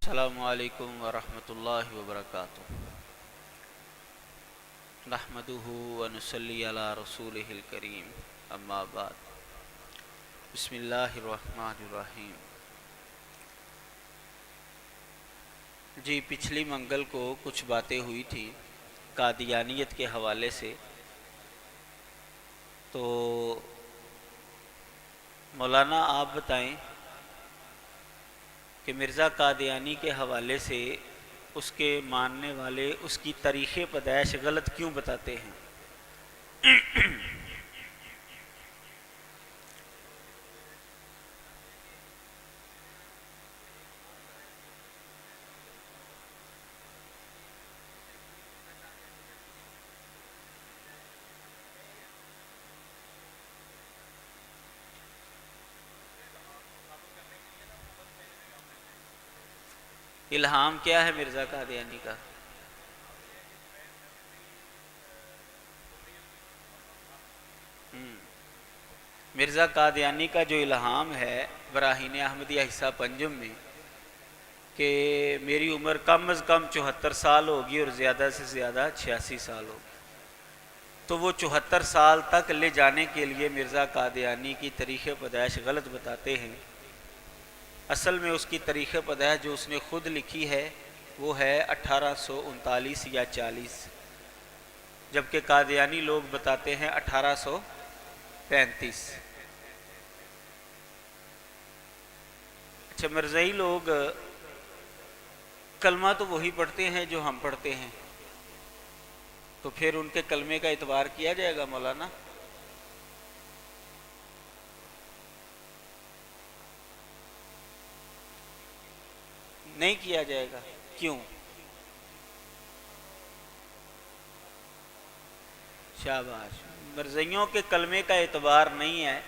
السلام علیکم ورحمۃ اللہ وبرکاتہ۔ نحمدہ ونصلی علی رسولہ الکریم، اما بعد۔ بسم اللہ الرحمن الرحیم۔ جی پچھلی منگل کو کچھ باتیں ہوئی تھی قادیانیت کے حوالے سے، تو مولانا آپ بتائیں کہ مرزا قادیانی کے حوالے سے اس کے ماننے والے اس کی تاریخ پیدائش غلط کیوں بتاتے ہیں؟ الہام کیا ہے مرزا قادیانی کا؟ مرزا قادیانی کا جو الہام ہے براہین احمدیہ حصہ پنجم میں کہ میری عمر کم از کم 74 سال ہوگی اور زیادہ سے زیادہ 86 سال ہوگی، تو وہ 74 سال تک لے جانے کے لیے مرزا قادیانی کی تاریخ پیدائش غلط بتاتے ہیں۔ اصل میں اس کی تاریخ پیدائش جو اس نے خود لکھی ہے وہ ہے 1839 یا 40، جبکہ قادیانی لوگ بتاتے ہیں 1835۔ اچھا، مرزائی لوگ کلمہ تو وہی پڑھتے ہیں جو ہم پڑھتے ہیں، تو پھر ان کے کلمے کا اعتبار کیا جائے گا مولانا؟ نہیں کیا جائے گا، کیوں؟ شاباش۔ مرزائیوں کے کلمے کا اعتبار نہیں ہے،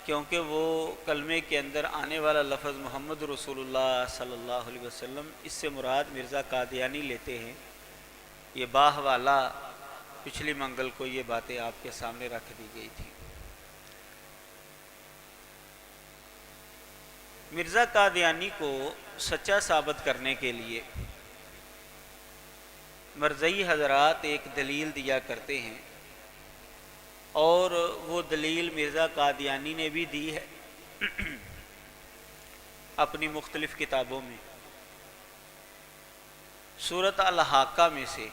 کیونکہ وہ کلمے کے اندر آنے والا لفظ محمد رسول اللہ صلی اللہ علیہ وسلم، اس سے مراد مرزا قادیانی لیتے ہیں۔ یہ باحوالہ پچھلی منگل کو یہ باتیں آپ کے سامنے رکھ دی گئی تھی۔ مرزا قادیانی کو سچا ثابت کرنے کے لیے مرزائی حضرات ایک دلیل دیا کرتے ہیں، اور وہ دلیل مرزا قادیانی نے بھی دی ہے اپنی مختلف کتابوں میں۔ سورۃ الحاقہ میں سے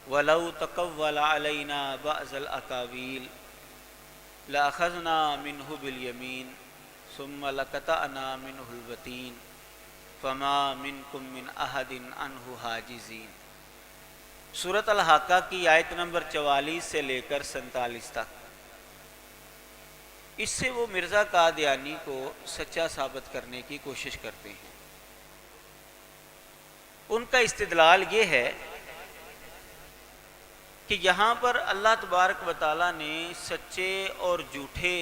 وَلَوْ تَقَوَّلَ عَلَيْنَا بَعْضَ الْأَقَاوِيلِ لَأَخَذْنَا مِنْهُ بِالْيَمِينِ ثُمَّ لَقَطَعْنَا مِنْهُ الْوَتِينَ فَمَا مِنْكُمْ مِنْ أَحَدٍ عَنْهُ حَاجِزِينَ۔ سورۃ الحاقہ کی آیت نمبر 44 سے لے کر 47 تک، اس سے وہ مرزا قادیانی کو سچا ثابت کرنے کی کوشش کرتے ہیں۔ ان کا استدلال یہ ہے کہ یہاں پر اللہ تبارک و تعالیٰ نے سچے اور جھوٹے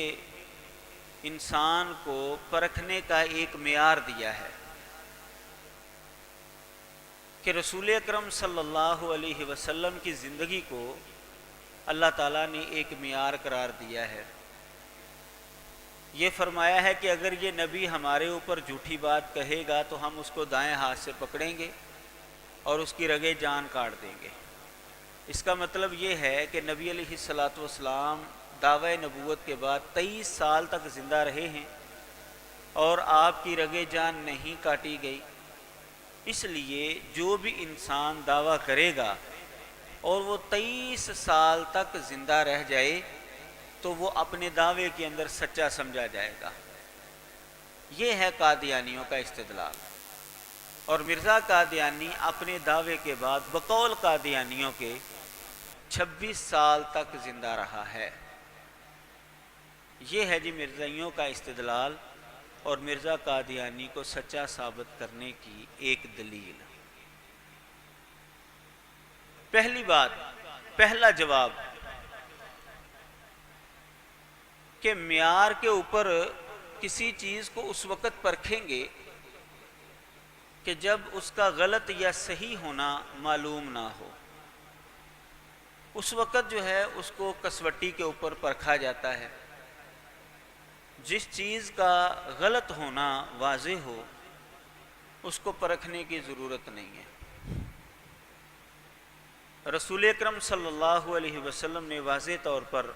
انسان کو پرکھنے کا ایک معیار دیا ہے کہ رسول اکرم صلی اللہ علیہ وسلم کی زندگی کو اللہ تعالیٰ نے ایک معیار قرار دیا ہے۔ یہ فرمایا ہے کہ اگر یہ نبی ہمارے اوپر جھوٹی بات کہے گا تو ہم اس کو دائیں ہاتھ سے پکڑیں گے اور اس کی رگیں جان کاٹ دیں گے۔ اس کا مطلب یہ ہے کہ نبی علیہ الصلاۃ والسلام دعوی نبوت کے بعد 23 سال تک زندہ رہے ہیں اور آپ کی رگیں جان نہیں کاٹی گئی۔ اس لیے جو بھی انسان دعویٰ کرے گا اور وہ 23 سال تک زندہ رہ جائے تو وہ اپنے دعوے کے اندر سچا سمجھا جائے گا۔ یہ ہے قادیانیوں کا استدلال، اور مرزا قادیانی اپنے دعوے کے بعد بقول قادیانیوں کے 26 سال تک زندہ رہا ہے۔ یہ ہے جی مرزائیوں کا استدلال اور مرزا قادیانی کو سچا ثابت کرنے کی ایک دلیل۔ پہلی بات، پہلا جواب کہ معیار کے اوپر کسی چیز کو اس وقت پرکھیں گے کہ جب اس کا غلط یا صحیح ہونا معلوم نہ ہو، اس وقت جو ہے اس کو کسوٹی کے اوپر پرکھا جاتا ہے۔ جس چیز کا غلط ہونا واضح ہو اس کو پرکھنے کی ضرورت نہیں ہے۔ رسول اکرم صلی اللہ علیہ وسلم نے واضح طور پر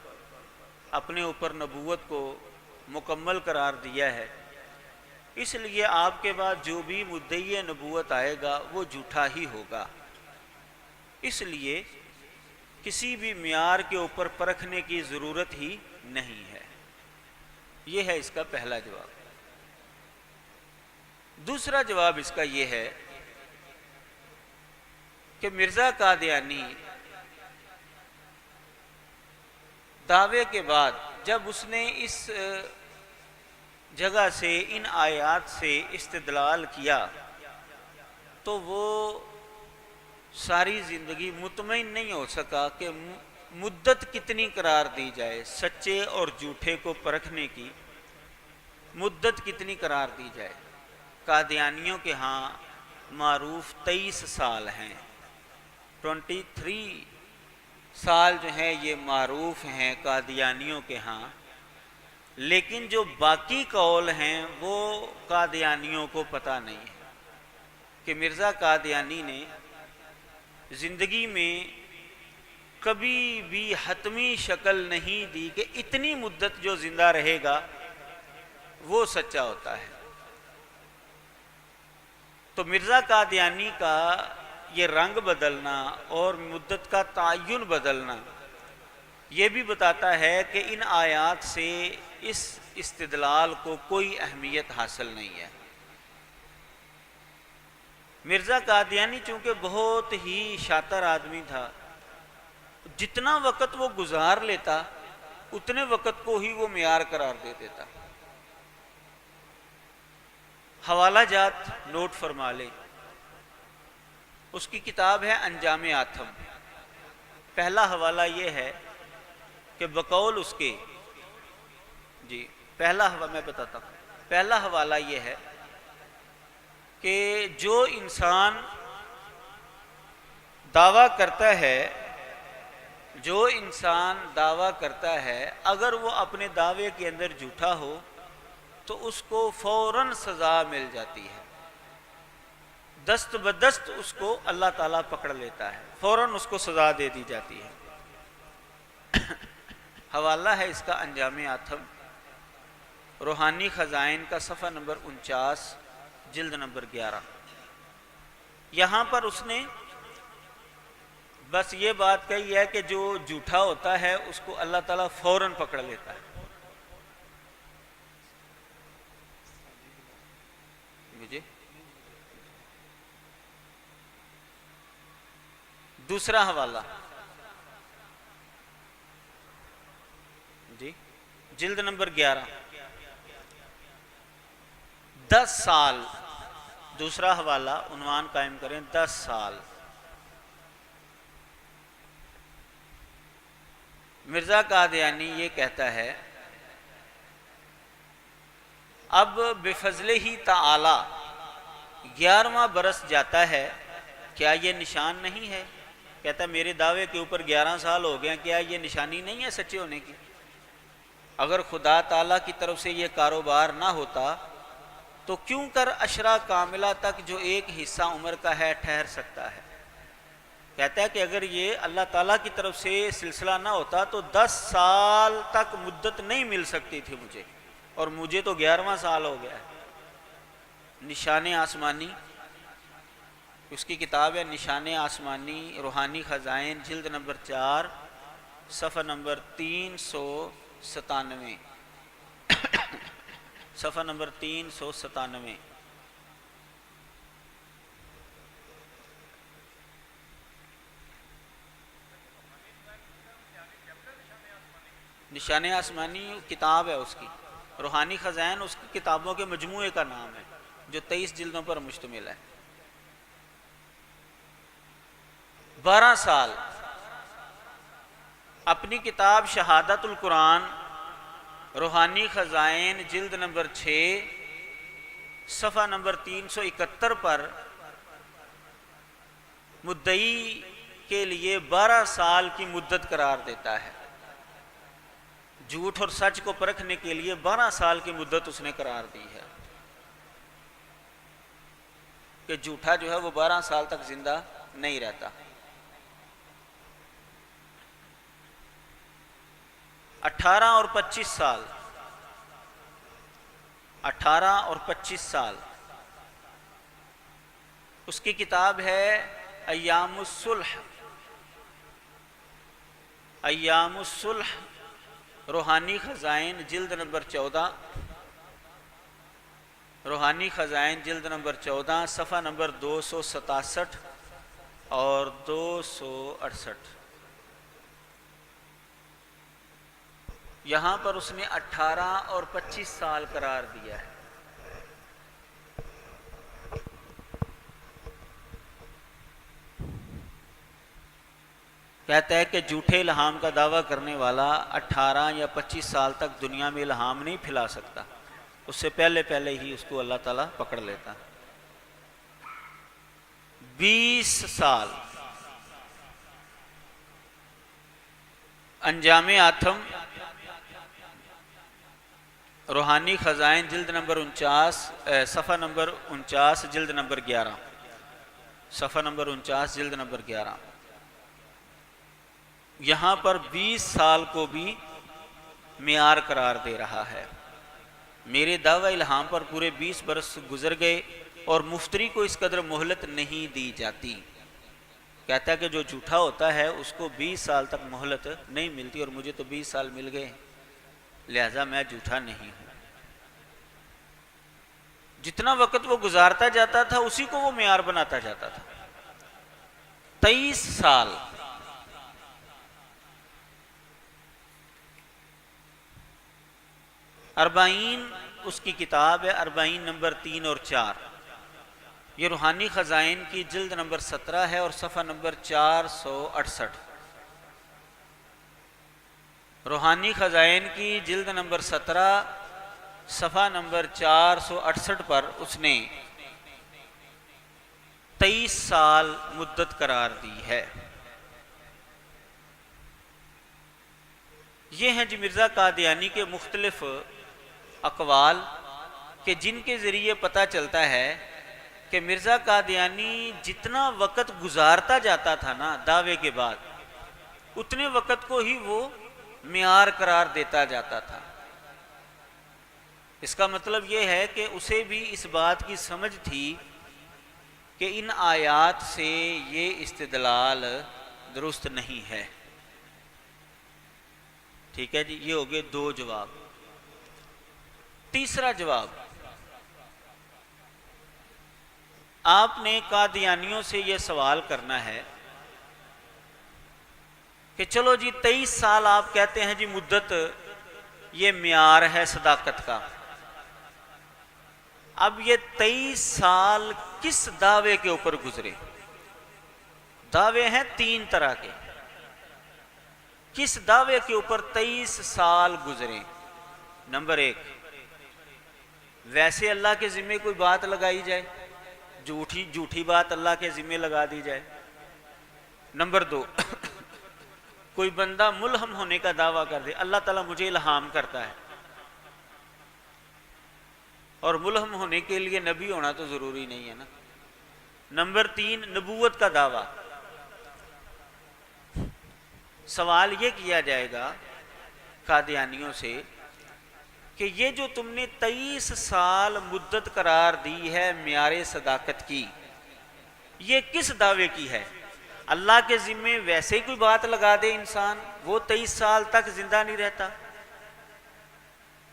اپنے اوپر نبوت کو مکمل قرار دیا ہے، اس لیے آپ کے بعد جو بھی مدعی نبوت آئے گا وہ جھوٹا ہی ہوگا۔ اس لیے کسی بھی معیار کے اوپر پرکھنے کی ضرورت ہی نہیں ہے۔ یہ ہے اس کا پہلا جواب۔ دوسرا جواب اس کا یہ ہے کہ مرزا قادیانی دعوے کے بعد جب اس نے اس جگہ سے ان آیات سے استدلال کیا تو وہ ساری زندگی مطمئن نہیں ہو سکا کہ مدت کتنی قرار دی جائے، سچے اور جھوٹے کو پرکھنے کی مدت کتنی قرار دی جائے۔ قادیانیوں کے ہاں معروف 23 سال ہیں، 23 سال جو ہیں یہ معروف ہیں قادیانیوں کے ہاں، لیکن جو باقی قول ہیں وہ قادیانیوں کو پتہ نہیں ہے کہ مرزا قادیانی نے زندگی میں کبھی بھی حتمی شکل نہیں دی کہ اتنی مدت جو زندہ رہے گا وہ سچا ہوتا ہے۔ تو مرزا قادیانی کا یہ رنگ بدلنا اور مدت کا تعین بدلنا یہ بھی بتاتا ہے کہ ان آیات سے اس استدلال کو کوئی اہمیت حاصل نہیں ہے۔ مرزا قادیانی چونکہ بہت ہی شاطر آدمی تھا، جتنا وقت وہ گزار لیتا اتنے وقت کو ہی وہ معیار قرار دے دیتا۔ حوالہ جات نوٹ فرما لے، اس کی کتاب ہے انجام آتم۔ پہلا حوالہ یہ ہے کہ بقول اس کے میں بتاتا ہوں، پہلا حوالہ یہ ہے کہ جو انسان دعویٰ کرتا ہے اگر وہ اپنے دعوے کے اندر جھوٹا ہو تو اس کو فوراً سزا مل جاتی ہے، دست بدست اس کو اللہ تعالیٰ پکڑ لیتا ہے، فوراً اس کو سزا دے دی جاتی ہے۔ حوالہ ہے اس کا انجام آتم، روحانی خزائن کا صفحہ نمبر 49 جلد نمبر 11۔ یہاں پر اس نے بس یہ بات کہی ہے کہ جو جھوٹا ہوتا ہے اس کو اللہ تعالیٰ فوراً پکڑ لیتا ہے۔ مجھے دوسرا حوالہ جلد نمبر 11، 10 سال، دوسرا حوالہ عنوان قائم کریں 10 سال۔ مرزا قادیانی یہ کہتا ہے اب بفضل ہی تعالی 11واں برس جاتا ہے، کیا یہ نشان نہیں ہے؟ کہتا ہے میرے دعوے کے اوپر 11 سال ہو گئے، کیا یہ نشانی نہیں ہے سچے ہونے کی؟ اگر خدا تعالیٰ کی طرف سے یہ کاروبار نہ ہوتا تو کیوں کر عشرہ کاملہ تک جو ایک حصہ عمر کا ہے ٹھہر سکتا ہے؟ کہتا ہے کہ اگر یہ اللہ تعالیٰ کی طرف سے سلسلہ نہ ہوتا تو 10 سال تک مدت نہیں مل سکتی تھی مجھے، اور مجھے تو 11واں سال ہو گیا ہے۔ نشان آسمانی، اس کی کتاب ہے نشان آسمانی، روحانی خزائن، جلد نمبر 4 صفحہ نمبر 397، صفحہ نمبر 397۔ نشان آسمانی کتاب ہے اس کی، روحانی خزائن اس کی کتابوں کے مجموعے کا نام ہے جو 23 جلدوں پر مشتمل ہے۔ 12 سال اپنی کتاب شہادت القرآن، روحانی خزائن، جلد نمبر 6 صفحہ نمبر 371 پر مدعی کے لیے 12 سال کی مدت قرار دیتا ہے۔ جھوٹ اور سچ کو پرکھنے کے لیے 12 سال کی مدت اس نے قرار دی ہے۔ کہ جھوٹا جو ہے وہ 12 سال تک زندہ نہیں رہتا۔ 18 اور 25 سال، 18 اور 25 سال، اس کی کتاب ہے ایام الصلح، ایام الصلح، روحانی خزائن جلد نمبر 14، روحانی خزائن جلد نمبر 14 صفحہ نمبر 267 اور 268۔ یہاں پر اس نے 18 اور 25 سال قرار دیا ہے۔ کہتا ہے کہ جھوٹے الہام کا دعویٰ کرنے والا 18 یا 25 سال تک دنیا میں الہام نہیں پھیلا سکتا، اس سے پہلے پہلے ہی اس کو اللہ تعالیٰ پکڑ لیتا۔ 20 سال، انجام آتم، روحانی خزائن جلد نمبر 49 صفحہ نمبر 49 جلد نمبر 11، صفحہ نمبر 49 جلد نمبر 11۔ یہاں پر 20 سال کو بھی معیار قرار دے رہا ہے۔ میرے دعوی الہام پر پورے 20 برس گزر گئے اور مفتری کو اس قدر مہلت نہیں دی جاتی۔ کہتا ہے کہ جو جھوٹا ہوتا ہے اس کو 20 سال تک مہلت نہیں ملتی، اور مجھے تو 20 سال مل گئے، لہذا میں جھوٹا نہیں ہوں۔ جتنا وقت وہ گزارتا جاتا تھا اسی کو وہ معیار بناتا جاتا تھا۔ 23 سال، اربعین اس کی کتاب ہے، اربعین نمبر 3 اور 4، یہ روحانی خزائن کی جلد نمبر 17 ہے اور صفحہ نمبر 468۔ روحانی خزائن کی جلد نمبر 17 صفحہ نمبر 468 پر اس نے 23 سال مدت قرار دی ہے۔ یہ ہیں جی مرزا قادیانی کے مختلف اقوال کہ جن کے ذریعے پتہ چلتا ہے کہ مرزا قادیانی جتنا وقت گزارتا جاتا تھا نا دعوے کے بعد، اتنے وقت کو ہی وہ معیار قرار دیتا جاتا تھا۔ اس کا مطلب یہ ہے کہ اسے بھی اس بات کی سمجھ تھی کہ ان آیات سے یہ استدلال درست نہیں ہے۔ ٹھیک ہے جی، یہ ہو گئے 2 جواب۔ تیسرا جواب، آپ نے قادیانیوں سے یہ سوال کرنا ہے کہ چلو جی 23 سال آپ کہتے ہیں جی مدت یہ معیار ہے صداقت کا، اب یہ 23 سال کس دعوے کے اوپر گزرے؟ دعوے ہیں 3 طرح کے، کس دعوے کے اوپر 23 سال گزرے؟ نمبر 1، ویسے اللہ کے ذمے کوئی بات لگائی جائے، جھوٹی بات اللہ کے ذمے لگا دی جائے۔ نمبر 2، کوئی بندہ ملہم ہونے کا دعویٰ کر دے، اللہ تعالیٰ مجھے الہام کرتا ہے، اور ملہم ہونے کے لیے نبی ہونا تو ضروری نہیں ہے نا۔ نمبر 3، نبوت کا دعویٰ۔ سوال یہ کیا جائے گا قادیانیوں سے کہ یہ جو تم نے 23 سال مدت قرار دی ہے معیار صداقت کی، یہ کس دعوے کی ہے؟ اللہ کے ذمے ویسے ہی کوئی بات لگا دے انسان، وہ 23 سال تک زندہ نہیں رہتا؟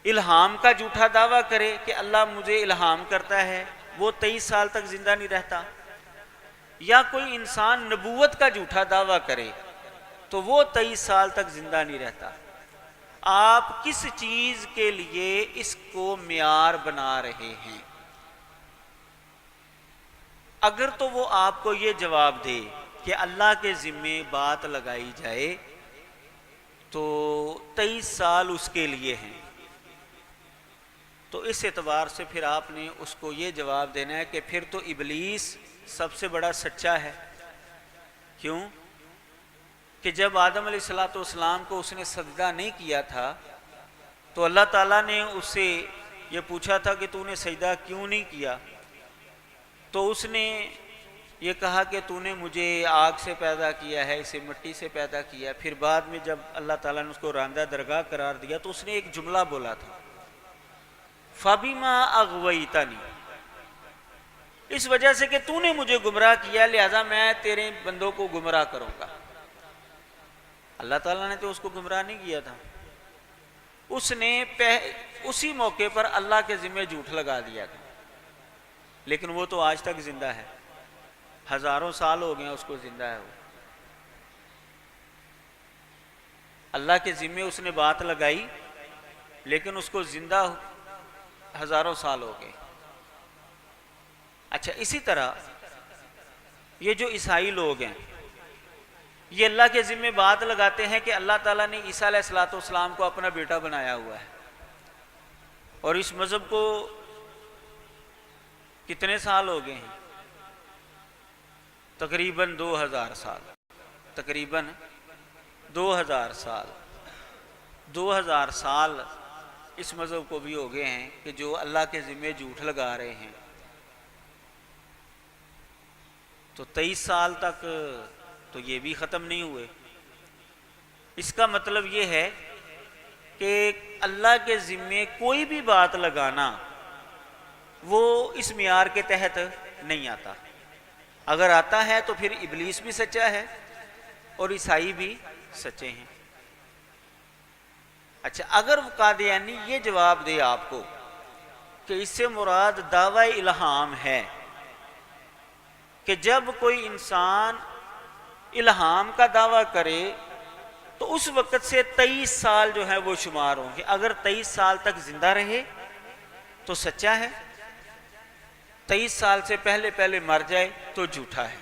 الہام کا جھوٹا دعویٰ کرے کہ اللہ مجھے الہام کرتا ہے، وہ 23 سال تک زندہ نہیں رہتا؟ یا کوئی انسان نبوت کا جھوٹا دعویٰ کرے تو وہ 23 سال تک زندہ نہیں رہتا؟ آپ کس چیز کے لیے اس کو معیار بنا رہے ہیں؟ اگر تو وہ آپ کو یہ جواب دے کہ اللہ کے ذمے بات لگائی جائے تو 23 سال اس کے لیے ہیں، تو اس اعتبار سے پھر آپ نے اس کو یہ جواب دینا ہے کہ پھر تو ابلیس سب سے بڑا سچا ہے۔ کیوں کہ جب آدم علیہ السلام کو اس نے سجدہ نہیں کیا تھا تو اللہ تعالیٰ نے اس سے یہ پوچھا تھا کہ تو نے سجدہ کیوں نہیں کیا؟ تو اس نے یہ کہا کہ تو نے مجھے آگ سے پیدا کیا ہے، اسے مٹی سے پیدا کیا ہے۔ پھر بعد میں جب اللہ تعالیٰ نے اس کو راندہ درگاہ قرار دیا تو اس نے ایک جملہ بولا تھا، فَبِمَا أَغْوَيْتَنِي، اس وجہ سے کہ تو نے مجھے گمراہ کیا لہذا میں تیرے بندوں کو گمراہ کروں گا۔ اللہ تعالیٰ نے تو اس کو گمراہ نہیں کیا تھا، اس نے اسی موقع پر اللہ کے ذمہ جھوٹ لگا دیا تھا، لیکن وہ تو آج تک زندہ ہے، ہزاروں سال ہو گئے اس کو زندہ ہے۔ وہ اللہ کے ذمہ اس نے بات لگائی لیکن اس کو زندہ ہزاروں سال ہو گئے۔ اچھا، اسی طرح یہ جو عیسائی لوگ ہیں یہ اللہ کے ذمہ بات لگاتے ہیں کہ اللہ تعالیٰ نے عیسیٰ علیہ السلام کو اپنا بیٹا بنایا ہوا ہے، اور اس مذہب کو کتنے سال ہو گئے ہیں؟ تقریباً 2000 سال، تقریباً 2000 سال، 2000 سال اس مذہب کو بھی ہو گئے ہیں کہ جو اللہ کے ذمہ جھوٹ لگا رہے ہیں۔ تو 23 سال تک تو یہ بھی ختم نہیں ہوئے۔ اس کا مطلب یہ ہے کہ اللہ کے ذمے کوئی بھی بات لگانا وہ اس معیار کے تحت نہیں آتا، اگر آتا ہے تو پھر ابلیس بھی سچا ہے اور عیسائی بھی سچے ہیں۔ اچھا، اگر قادیانی یہ جواب دے آپ کو کہ اس سے مراد دعوی الہام ہے کہ جب کوئی انسان الہام کا دعویٰ کرے تو اس وقت سے 23 سال جو ہے وہ شمار ہوں گے، اگر 23 سال تک زندہ رہے تو سچا ہے، 23 سال سے پہلے مر جائے تو جھوٹا ہے۔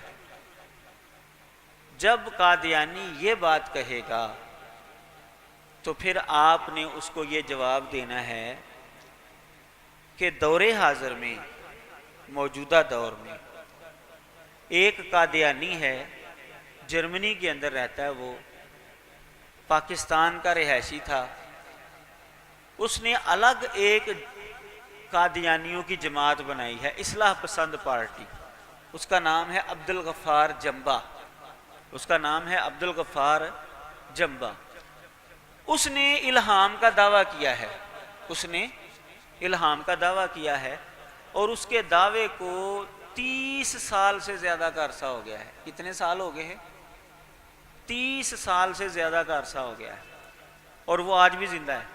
جب قادیانی یہ بات کہے گا تو پھر آپ نے اس کو یہ جواب دینا ہے کہ دور حاضر میں، موجودہ دور میں ایک قادیانی ہے، جرمنی کے اندر رہتا ہے، وہ پاکستان کا رہائشی تھا، اس نے الگ ایک قادیانیوں کی جماعت بنائی ہے، اصلاح پسند پارٹی، اس کا نام ہے عبدالغفار جنبہ، اس کا نام ہے عبدالغفار جنبہ۔ اس نے الہام کا دعویٰ کیا ہے، اس نے الہام کا دعویٰ کیا ہے، اور اس کے دعوے کو 30 سال سے زیادہ کا عرصہ ہو گیا ہے۔ کتنے سال ہو گئے ہیں؟ 30 سال سے زیادہ کا عرصہ ہو گیا ہے، اور وہ آج بھی زندہ ہے۔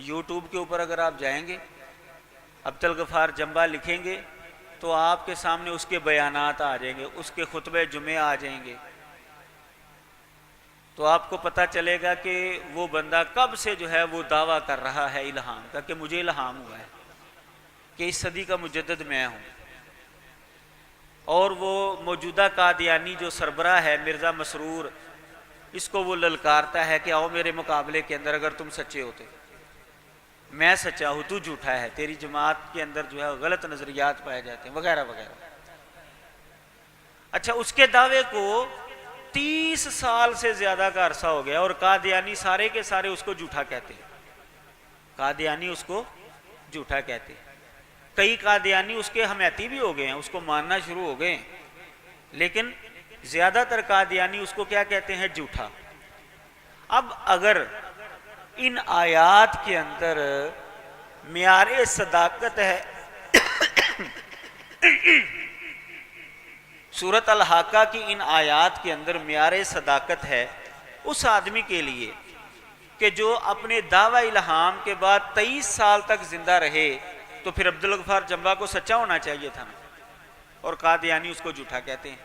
یوٹیوب کے اوپر اگر آپ جائیں گے، عبدالغفار جنبہ لکھیں گے تو آپ کے سامنے اس کے بیانات آ جائیں گے، اس کے خطبہ جمعے آ جائیں گے، تو آپ کو پتہ چلے گا کہ وہ بندہ کب سے جو ہے وہ دعویٰ کر رہا ہے الہام کا، کہ مجھے الہام ہوا ہے کہ اس صدی کا مجدد میں ہوں۔ اور وہ موجودہ قادیانی جو سربراہ ہے مرزا مسرور، اس کو وہ للکارتا ہے کہ آؤ میرے مقابلے کے اندر، اگر تم سچے ہوتے، میں سچا ہوں تو جھوٹا ہے، تیری جماعت کے اندر جو ہے غلط نظریات پائے جاتے ہیں وغیرہ وغیرہ۔ اچھا، اس کے دعوے کو 30 سال سے زیادہ کا عرصہ ہو گیا، اور قادیانی سارے کے سارے اس کو جھوٹا کہتے ہیں، قادیانی اس کو جھوٹا کہتے ہیں۔ کئی قادیانی اس کے حمایتی بھی ہو گئے ہیں، اس کو ماننا شروع ہو گئے ہیں، لیکن زیادہ تر قادیانی اس کو کیا کہتے ہیں؟ جھوٹا۔ اب اگر ان آیات کے اندر معیار صداقت ہے سورۃ الحاقہ کی ان آیات کے اندر معیار صداقت ہے اس آدمی کے لیے کہ جو اپنے دعوی الہام کے بعد 23 سال تک زندہ رہے، تو پھر عبدالغفار جنبہ کو سچا ہونا چاہیے تھا نا، اور قادیانی اس کو جھوٹا کہتے ہیں۔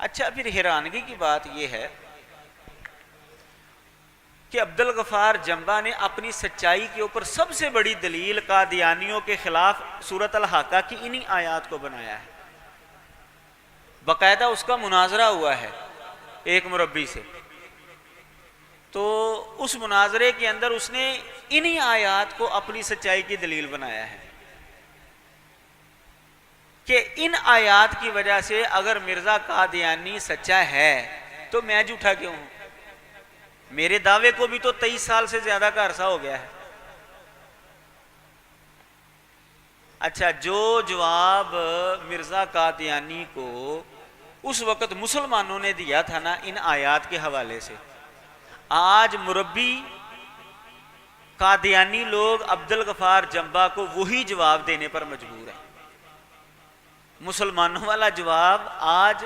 اچھا، پھر حیرانگی کی بات یہ ہے کہ عبدالغفار جنبہ نے اپنی سچائی کے اوپر سب سے بڑی دلیل قادیانیوں کے خلاف سورۃ الحاقہ کی انہی آیات کو بنایا ہے۔ باقاعدہ اس کا مناظرہ ہوا ہے ایک مربی سے، تو اس مناظرے کے اندر اس نے انہی آیات کو اپنی سچائی کی دلیل بنایا ہے کہ ان آیات کی وجہ سے اگر مرزا قادیانی سچا ہے تو میں جھوٹا کیوں ہوں؟ میرے دعوے کو بھی تو 23 سال سے زیادہ کا عرصہ ہو گیا ہے۔ اچھا، جو جواب مرزا قادیانی کو اس وقت مسلمانوں نے دیا تھا نا ان آیات کے حوالے سے، آج مربی قادیانی لوگ عبدالغفار جمبا کو وہی جواب دینے پر مجبور ہیں۔ مسلمانوں والا جواب آج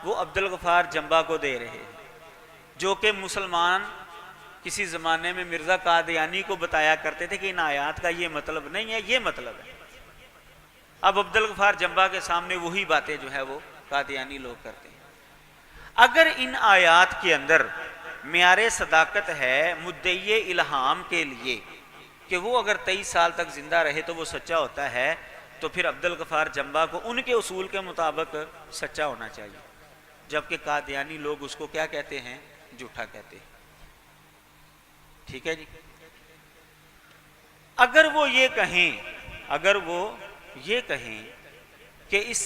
وہ عبدالغفار جمبا کو دے رہے ہیں، جو کہ مسلمان کسی زمانے میں مرزا قادیانی کو بتایا کرتے تھے کہ ان آیات کا یہ مطلب نہیں ہے، یہ مطلب ہے۔ اب عبدالغفار جمبا کے سامنے وہی باتیں جو ہے وہ قادیانی لوگ کرتے ہیں۔ اگر ان آیات کے اندر معیار صداقت ہے مدعی الہام کے لیے کہ وہ اگر 23 سال تک زندہ رہے تو وہ سچا ہوتا ہے، تو پھر عبدالغفار جمبا کو ان کے اصول کے مطابق سچا ہونا چاہیے، جبکہ قادیانی لوگ اس کو کیا کہتے ہیں؟ جھوٹا کہتے ہیں۔ ٹھیک ہے جی۔ اگر وہ یہ کہیں کہ اس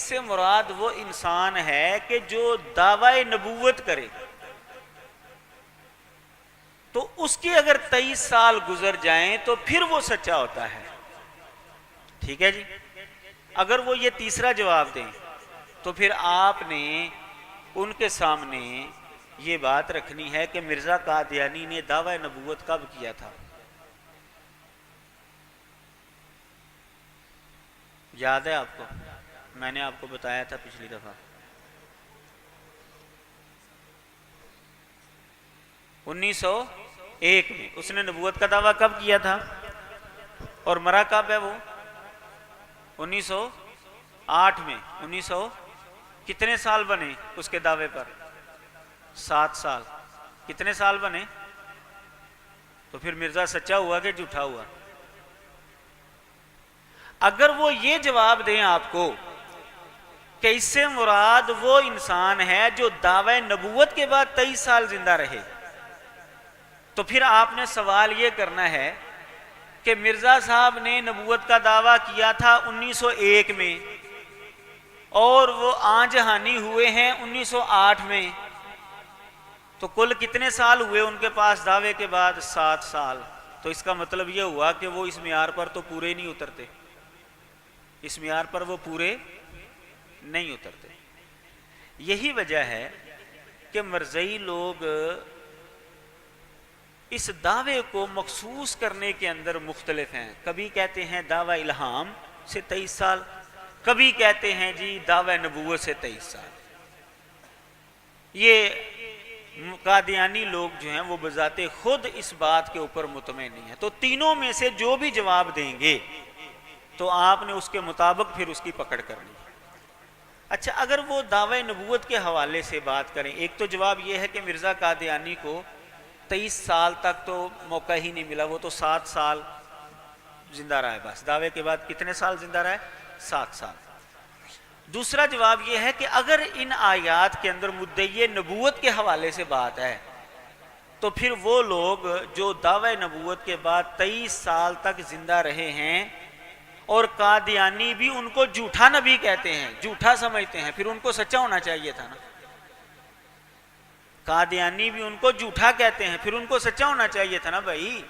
سے مراد وہ انسان ہے کہ جو دعوی نبوت کرے، تو اس کے اگر 23 سال گزر جائیں تو پھر وہ سچا ہوتا ہے۔ ٹھیک ہے جی۔ اگر وہ یہ تیسرا جواب دیں تو پھر آپ نے ان کے سامنے یہ بات رکھنی ہے کہ مرزا قادیانی نے دعوی نبوت کب کیا تھا؟ یاد ہے آپ کو؟ میں نے آپ کو بتایا تھا پچھلی دفعہ، 1901 میں اس نے نبوت کا دعویٰ کب کیا تھا؟ اور مرا کب ہے وہ؟ 1908 میں۔ 1900 کتنے سال بنے اس کے دعوے پر؟ 7 سال۔ کتنے سال بنے؟ تو پھر مرزا سچا ہوا کہ جھوٹا ہوا؟ اگر وہ یہ جواب دیں آپ کو کہ اس سے مراد وہ انسان ہے جو دعوی نبوت کے بعد 23 سال زندہ رہے، تو پھر آپ نے سوال یہ کرنا ہے کہ مرزا صاحب نے نبوت کا دعویٰ کیا تھا 1901 میں اور وہ آن جہانی ہوئے ہیں 1908 میں، تو کل کتنے سال ہوئے ان کے پاس دعوے کے بعد؟ 7 سال۔ تو اس کا مطلب یہ ہوا کہ وہ اس معیار پر تو پورے نہیں اترتے، اس معیار پر وہ پورے نہیں اترتے۔ یہی وجہ ہے کہ مرزئی لوگ اس دعوے کو مخصوص کرنے کے اندر مختلف ہیں۔ کبھی کہتے ہیں دعوی الہام سے 23 سال، کبھی کہتے ہیں جی دعوی نبوت سے 23 سال۔ یہ قادیانی لوگ جو ہیں وہ بذات خود اس بات کے اوپر مطمئن نہیں ہیں۔ تو تینوں میں سے جو بھی جواب دیں گے تو آپ نے اس کے مطابق پھر اس کی پکڑ کرنی ہے۔ اچھا، اگر وہ دعوی نبوت کے حوالے سے بات کریں، ایک تو جواب یہ ہے کہ مرزا قادیانی کو 23 سال تک تو موقع ہی نہیں ملا، وہ تو 7 سال زندہ رہا ہے بس۔ دعوے کے بعد کتنے سال زندہ رہا ہے؟ 7 سال۔ دوسرا جواب یہ ہے کہ اگر ان آیات کے اندر مدعی نبوت کے حوالے سے بات ہے تو پھر وہ لوگ جو دعوی نبوت کے بعد 23 سال تک زندہ رہے ہیں اور قادیانی بھی ان کو جھوٹا نبی کہتے ہیں، جھوٹا سمجھتے ہیں، پھر ان کو سچا ہونا چاہیے تھا نا۔ قادیانی بھی ان کو جھوٹا کہتے ہیں، پھر ان کو سچا ہونا چاہیے تھا نا بھائی۔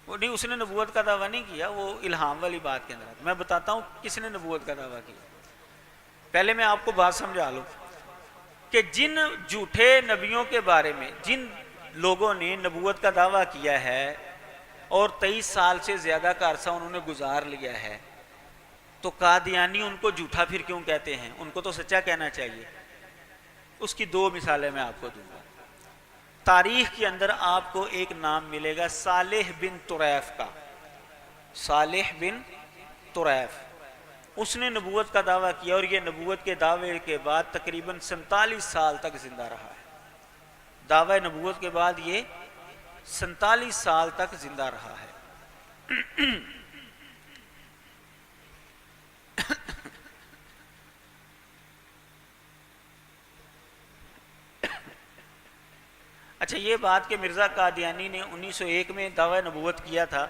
وہ نہیں، اس نے نبوت کا دعویٰ نہیں کیا، وہ الہام والی بات کے اندر۔ میں بتاتا ہوں کس نے نبوت کا دعویٰ کیا۔ پہلے میں آپ کو بات سمجھا لوں کہ جن جھوٹے نبیوں کے بارے میں جن لوگوں نے نبوت کا دعویٰ کیا ہے اور 23 سال سے زیادہ کا عرصہ انہوں نے گزار لیا ہے، تو قادیانی ان کو جھوٹا پھر کیوں کہتے ہیں؟ ان کو تو سچا کہنا چاہیے۔ اس کی 2 مثالیں میں آپ کو دوں گا۔ تاریخ کے اندر آپ کو ایک نام ملے گا صالح بن طریف کا۔ صالح بن طریف، اس نے نبوت کا دعویٰ کیا اور یہ نبوت کے دعوے کے بعد تقریباً 47 سال تک زندہ رہا ہے۔ دعوی نبوت کے بعد یہ 47 سال تک زندہ رہا ہے۔ اچھا، یہ بات کہ مرزا قادیانی نے 1901 میں دعوی نبوت کیا تھا،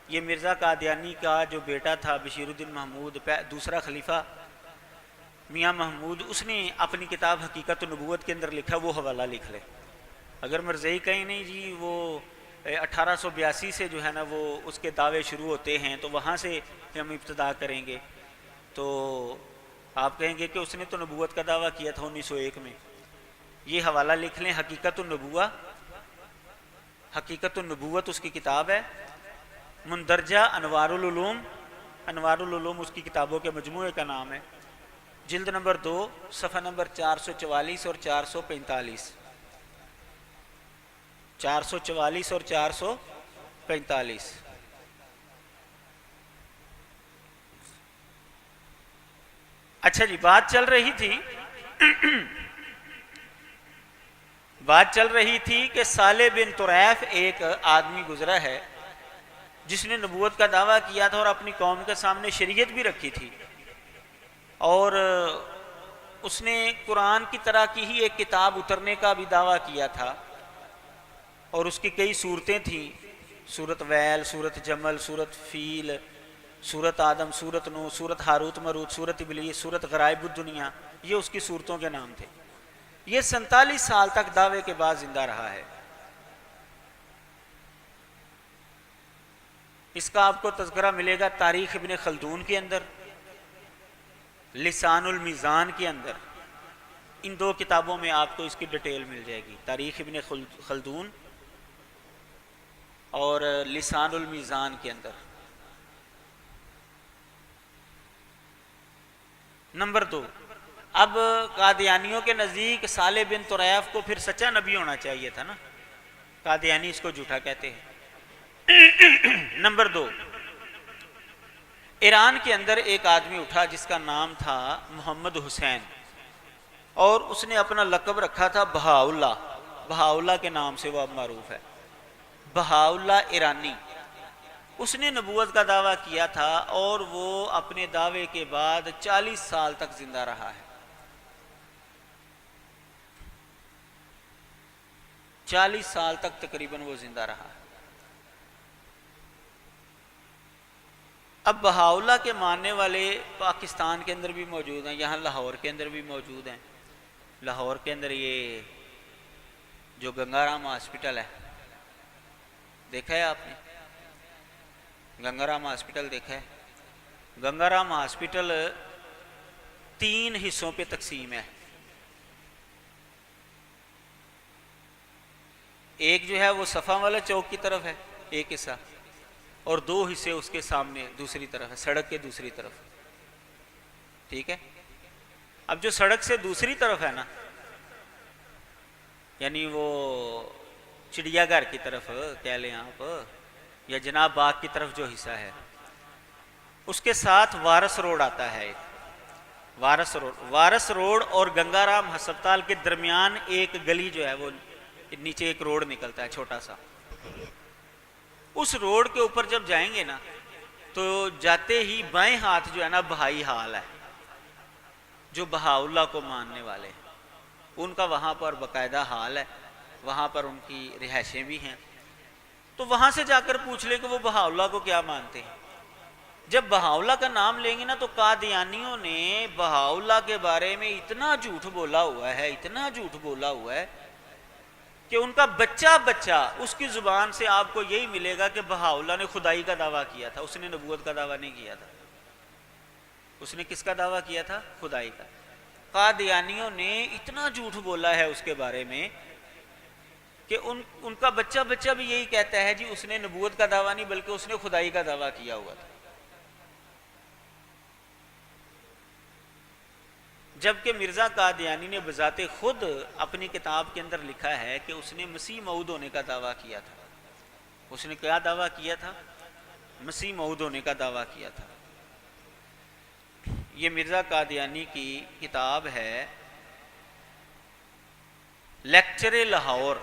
یہ مرزا قادیانی کا جو بیٹا تھا بشیر الدین محمود، دوسرا خلیفہ میاں محمود، اس نے اپنی کتاب حقیقت نبوت کے اندر لکھا، وہ حوالہ لکھ لے۔ اگر مرزائی کہیں نہیں جی وہ 1882 سے جو ہے نا وہ اس کے دعوے شروع ہوتے ہیں تو وہاں سے ہم ابتدا کریں گے، تو آپ کہیں گے کہ اس نے تو نبوت کا دعویٰ کیا تھا 1901 میں۔ یہ حوالہ لکھ لیں، حقیقت النبوہ، حقیقت النبوت اس کی کتاب ہے، مندرجہ انوار العلوم، انوار العلوم اس کی کتابوں کے مجموعے کا نام ہے، جلد نمبر 2 صفحہ نمبر 444 اور 445، 444 اور 445۔ اچھا جی، بات چل رہی تھی کہ صالح بن طریف ایک آدمی گزرا ہے جس نے نبوت کا دعویٰ کیا تھا اور اپنی قوم کے سامنے شریعت بھی رکھی تھی، اور اس نے قرآن کی طرح کی ہی ایک کتاب اترنے کا بھی دعویٰ کیا تھا، اور اس کی کئی صورتیں تھیں، سورت ویل، سورت جمل، سورت فیل، سورت آدم، سورت نو، سورت ہاروت مروت، سورت ابلیس، سورت غرائب الدنیا، یہ اس کی صورتوں کے نام تھے۔ یہ 47 سال تک دعوے کے بعد زندہ رہا ہے۔ اس کا آپ کو تذکرہ ملے گا تاریخ ابن خلدون کے اندر، لسان المیزان کے اندر، ان دو کتابوں میں آپ کو اس کی ڈیٹیل مل جائے گی، تاریخ ابن خلدون اور لسان المیزان کے اندر۔ نمبر 2، اب قادیانیوں کے نزدیک صالح بن طریف کو پھر سچا نبی ہونا چاہیے تھا نا، قادیانی اس کو جھوٹا کہتے ہیں۔ نمبر 2، ایران کے اندر ایک آدمی اٹھا جس کا نام تھا محمد حسین، اور اس نے اپنا لقب رکھا تھا بہاءاللہ، بہاءاللہ کے نام سے وہ اب معروف ہے، بہاءاللہ ایرانی۔ اس نے نبوت کا دعویٰ کیا تھا اور وہ اپنے دعوے کے بعد 40 سال تک زندہ رہا ہے، 40 سال تک تقریباً وہ زندہ رہا ہے۔ اب بہاءاللہ کے ماننے والے پاکستان کے اندر بھی موجود ہیں، یہاں لاہور کے اندر بھی موجود ہیں۔ لاہور کے اندر یہ جو گنگارام ہاسپٹل ہے، دیکھا ہے آپ نے؟ گنگارام ہاسپٹل دیکھا ہے؟ گنگارام ہاسپٹل 3 حصوں پہ تقسیم ہے، ایک جو ہے وہ صفا والا چوک کی طرف ہے ایک حصہ، اور 2 حصے اس کے سامنے دوسری طرف ہے، سڑک کے دوسری طرف، ٹھیک ہے؟ اب جو سڑک سے دوسری طرف ہے نا، یعنی وہ چڑیا گھر کی طرف کہہ لیں آپ، یا جناب باغ کی طرف جو حصہ ہے، اس کے ساتھ وارث روڈ آتا ہے، وارث روڈ اور گنگارام ہسپتال کے درمیان ایک گلی جو ہے وہ نیچے ایک روڈ نکلتا ہے چھوٹا سا، اس روڈ کے اوپر جب جائیں گے نا تو جاتے ہی بائیں ہاتھ جو ہے نا بہائی حال ہے، جو بہاءاللہ کو ماننے والے ہیں ان کا وہاں پر باقاعدہ حال ہے، وہاں پر ان کی رہائشیں بھی ہیں، تو وہاں سے جا کر پوچھ لیں کہ وہ بہاءاللہ کو کیا مانتے ہیں۔ جب بہاءاللہ کا نام لیں گے نا تو قادیانیوں نے بہاءاللہ کے بارے میں اتنا جھوٹ بولا ہوا ہے، اتنا جھوٹ بولا ہوا ہے کہ ان کا بچہ اس کی زبان سے آپ کو یہی ملے گا کہ بہاءاللہ نے خدائی کا دعویٰ کیا تھا، اس نے نبوت کا دعویٰ نہیں کیا تھا۔ اس نے کس کا دعویٰ کیا تھا؟ خدائی کا۔ قادیانیوں نے اتنا جھوٹ بولا ہے اس کے بارے میں کہ ان کا بچہ بھی یہی کہتا ہے جی اس نے نبوت کا دعویٰ نہیں بلکہ اس نے خدائی کا دعویٰ کیا ہوا تھا، جبکہ مرزا قادیانی نے بذات خود اپنی کتاب کے اندر لکھا ہے کہ اس نے مسیح موعود ہونے کا دعویٰ کیا تھا۔ اس نے کیا دعویٰ کیا تھا؟ مسیح موعود ہونے کا دعویٰ کیا تھا۔ یہ مرزا قادیانی کی کتاب ہے لیکچر لاہور،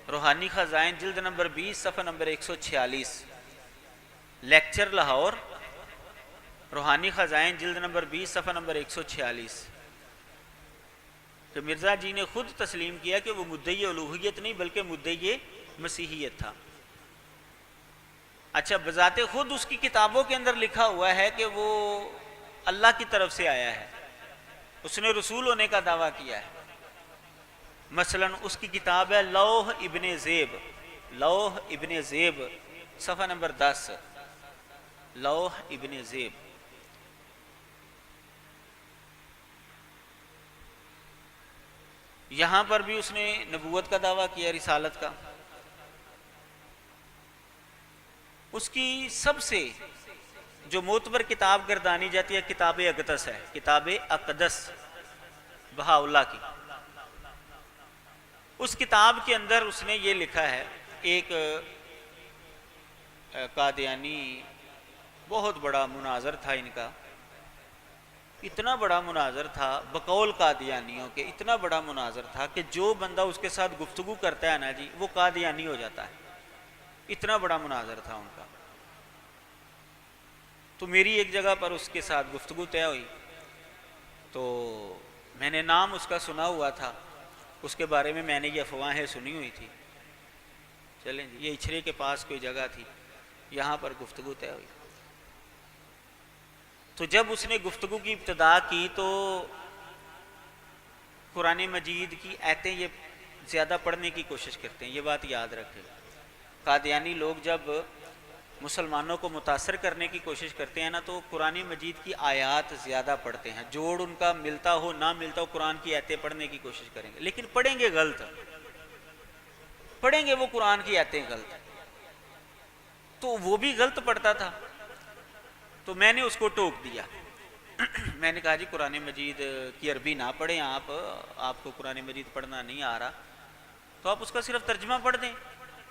روحانی خزائن، جلد نمبر 20 صفحہ نمبر 146، لیکچر لاہور، روحانی خزائن، جلد نمبر 20 صفحہ نمبر 146، کہ مرزا جی نے خود تسلیم کیا کہ وہ مدعی الوہیت نہیں بلکہ مدعی مسیحیت تھا۔ اچھا، بذات خود اس کی کتابوں کے اندر لکھا ہوا ہے کہ وہ اللہ کی طرف سے آیا ہے، اس نے رسول ہونے کا دعویٰ کیا ہے۔ مثلاً اس کی کتاب ہے لوح ابن زیب، لوح ابن زیب صفحہ نمبر 10، لوح ابن زیب۔ یہاں پر بھی اس نے نبوت کا دعویٰ کیا، رسالت کا۔ اس کی سب سے جو معتبر کتاب گردانی جاتی ہے کتاب اقدس ہے، کتاب اقدس بہاءاللہ کی۔ اس کتاب کے اندر اس نے یہ لکھا ہے، ایک قادیانی بہت بڑا مناظر تھا ان کا، اتنا بڑا مناظر تھا بقول قادیانیوں کے، اتنا بڑا مناظر تھا کہ جو بندہ اس کے ساتھ گفتگو کرتا ہے نا جی وہ قادیانی ہو جاتا ہے، اتنا بڑا مناظر تھا ان کا۔ تو میری ایک جگہ پر اس کے ساتھ گفتگو طے ہوئی، تو میں نے نام اس کا سنا ہوا تھا، اس کے بارے میں نے یہ افواہیں سنی ہوئی تھی، چلیں جی یہ اچھرے کے پاس کوئی جگہ تھی، یہاں پر گفتگو طے ہوئی۔ تو جب اس نے گفتگو کی ابتدا کی تو قرآن مجید کی آیتیں یہ زیادہ پڑھنے کی کوشش کرتے ہیں، یہ بات یاد رکھیں۔ قادیانی لوگ جب مسلمانوں کو متاثر کرنے کی کوشش کرتے ہیں نا تو قرآن مجید کی آیات زیادہ پڑھتے ہیں، جوڑ ان کا ملتا ہو نہ ملتا ہو قرآن کی آیتیں پڑھنے کی کوشش کریں گے، لیکن پڑھیں گے غلط، پڑھیں گے وہ قرآن کی آیتیں غلط۔ تو وہ بھی غلط پڑھتا تھا، تو میں نے اس کو ٹوک دیا، میں نے کہا جی قرآن مجید کی عربی نہ پڑھیں آپ کو قرآن مجید پڑھنا نہیں آ رہا تو آپ اس کا صرف ترجمہ پڑھ دیں،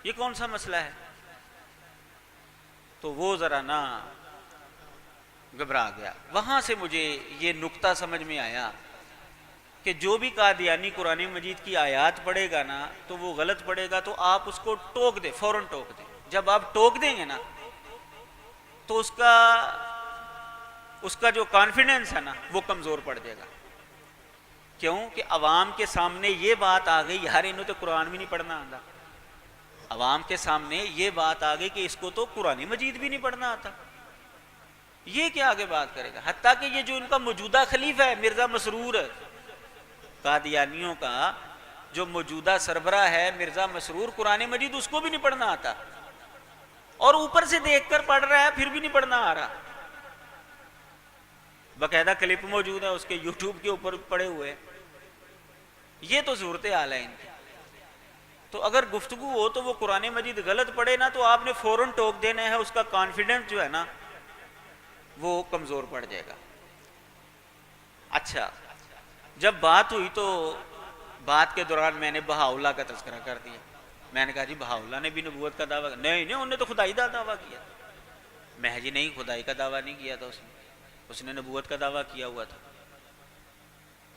یہ کون سا مسئلہ ہے؟ تو وہ ذرا نہ گھبرا گیا۔ وہاں سے مجھے یہ نقطہ سمجھ میں آیا کہ جو بھی قادیانی قرآن مجید کی آیات پڑھے گا نا تو وہ غلط پڑھے گا، تو آپ اس کو ٹوک دیں، فوراً ٹوک دیں۔ جب آپ ٹوک دیں گے نا تو اس کا جو کانفیڈنس ہے نا وہ کمزور پڑ جائے گا۔ کیوں کہ عوام کے سامنے یہ بات آ گئی، یار انہوں تو قرآن بھی نہیں پڑھنا آتا، عوام کے سامنے یہ بات آ گئی کہ اس کو تو قرآن مجید بھی نہیں پڑھنا آتا، یہ کیا آگے بات کرے گا؟ حتیٰ کہ یہ جو ان کا موجودہ خلیفہ ہے مرزا مسرور، قادیانیوں کا جو موجودہ سربراہ ہے مرزا مسرور، قرآن مجید اس کو بھی نہیں پڑھنا آتا، اور اوپر سے دیکھ کر پڑھ رہا ہے پھر بھی نہیں پڑھنا آ رہا۔ باقاعدہ کلپ موجود ہے اس کے یوٹیوب کے اوپر پڑے ہوئے۔ یہ تو صورتحال ہے ان کی۔ تو اگر گفتگو ہو تو وہ قرآن مجید غلط پڑھے نا تو آپ نے فوراً ٹوک دینا ہے، اس کا کانفیڈنس جو ہے نا وہ کمزور پڑ جائے گا۔ اچھا، جب بات ہوئی تو بات کے دوران میں نے بہاءاللہ کا تذکرہ کر دیا۔ میں نے کہا جی بہاءاللہ نے بھی نبوت کا دعویٰ، نہیں انہوں نے تو خدائی کا دعویٰ کیا۔ میں جی نہیں، خدائی کا دعویٰ نہیں کیا تھا اس نے نبوت کا دعویٰ کیا ہوا تھا۔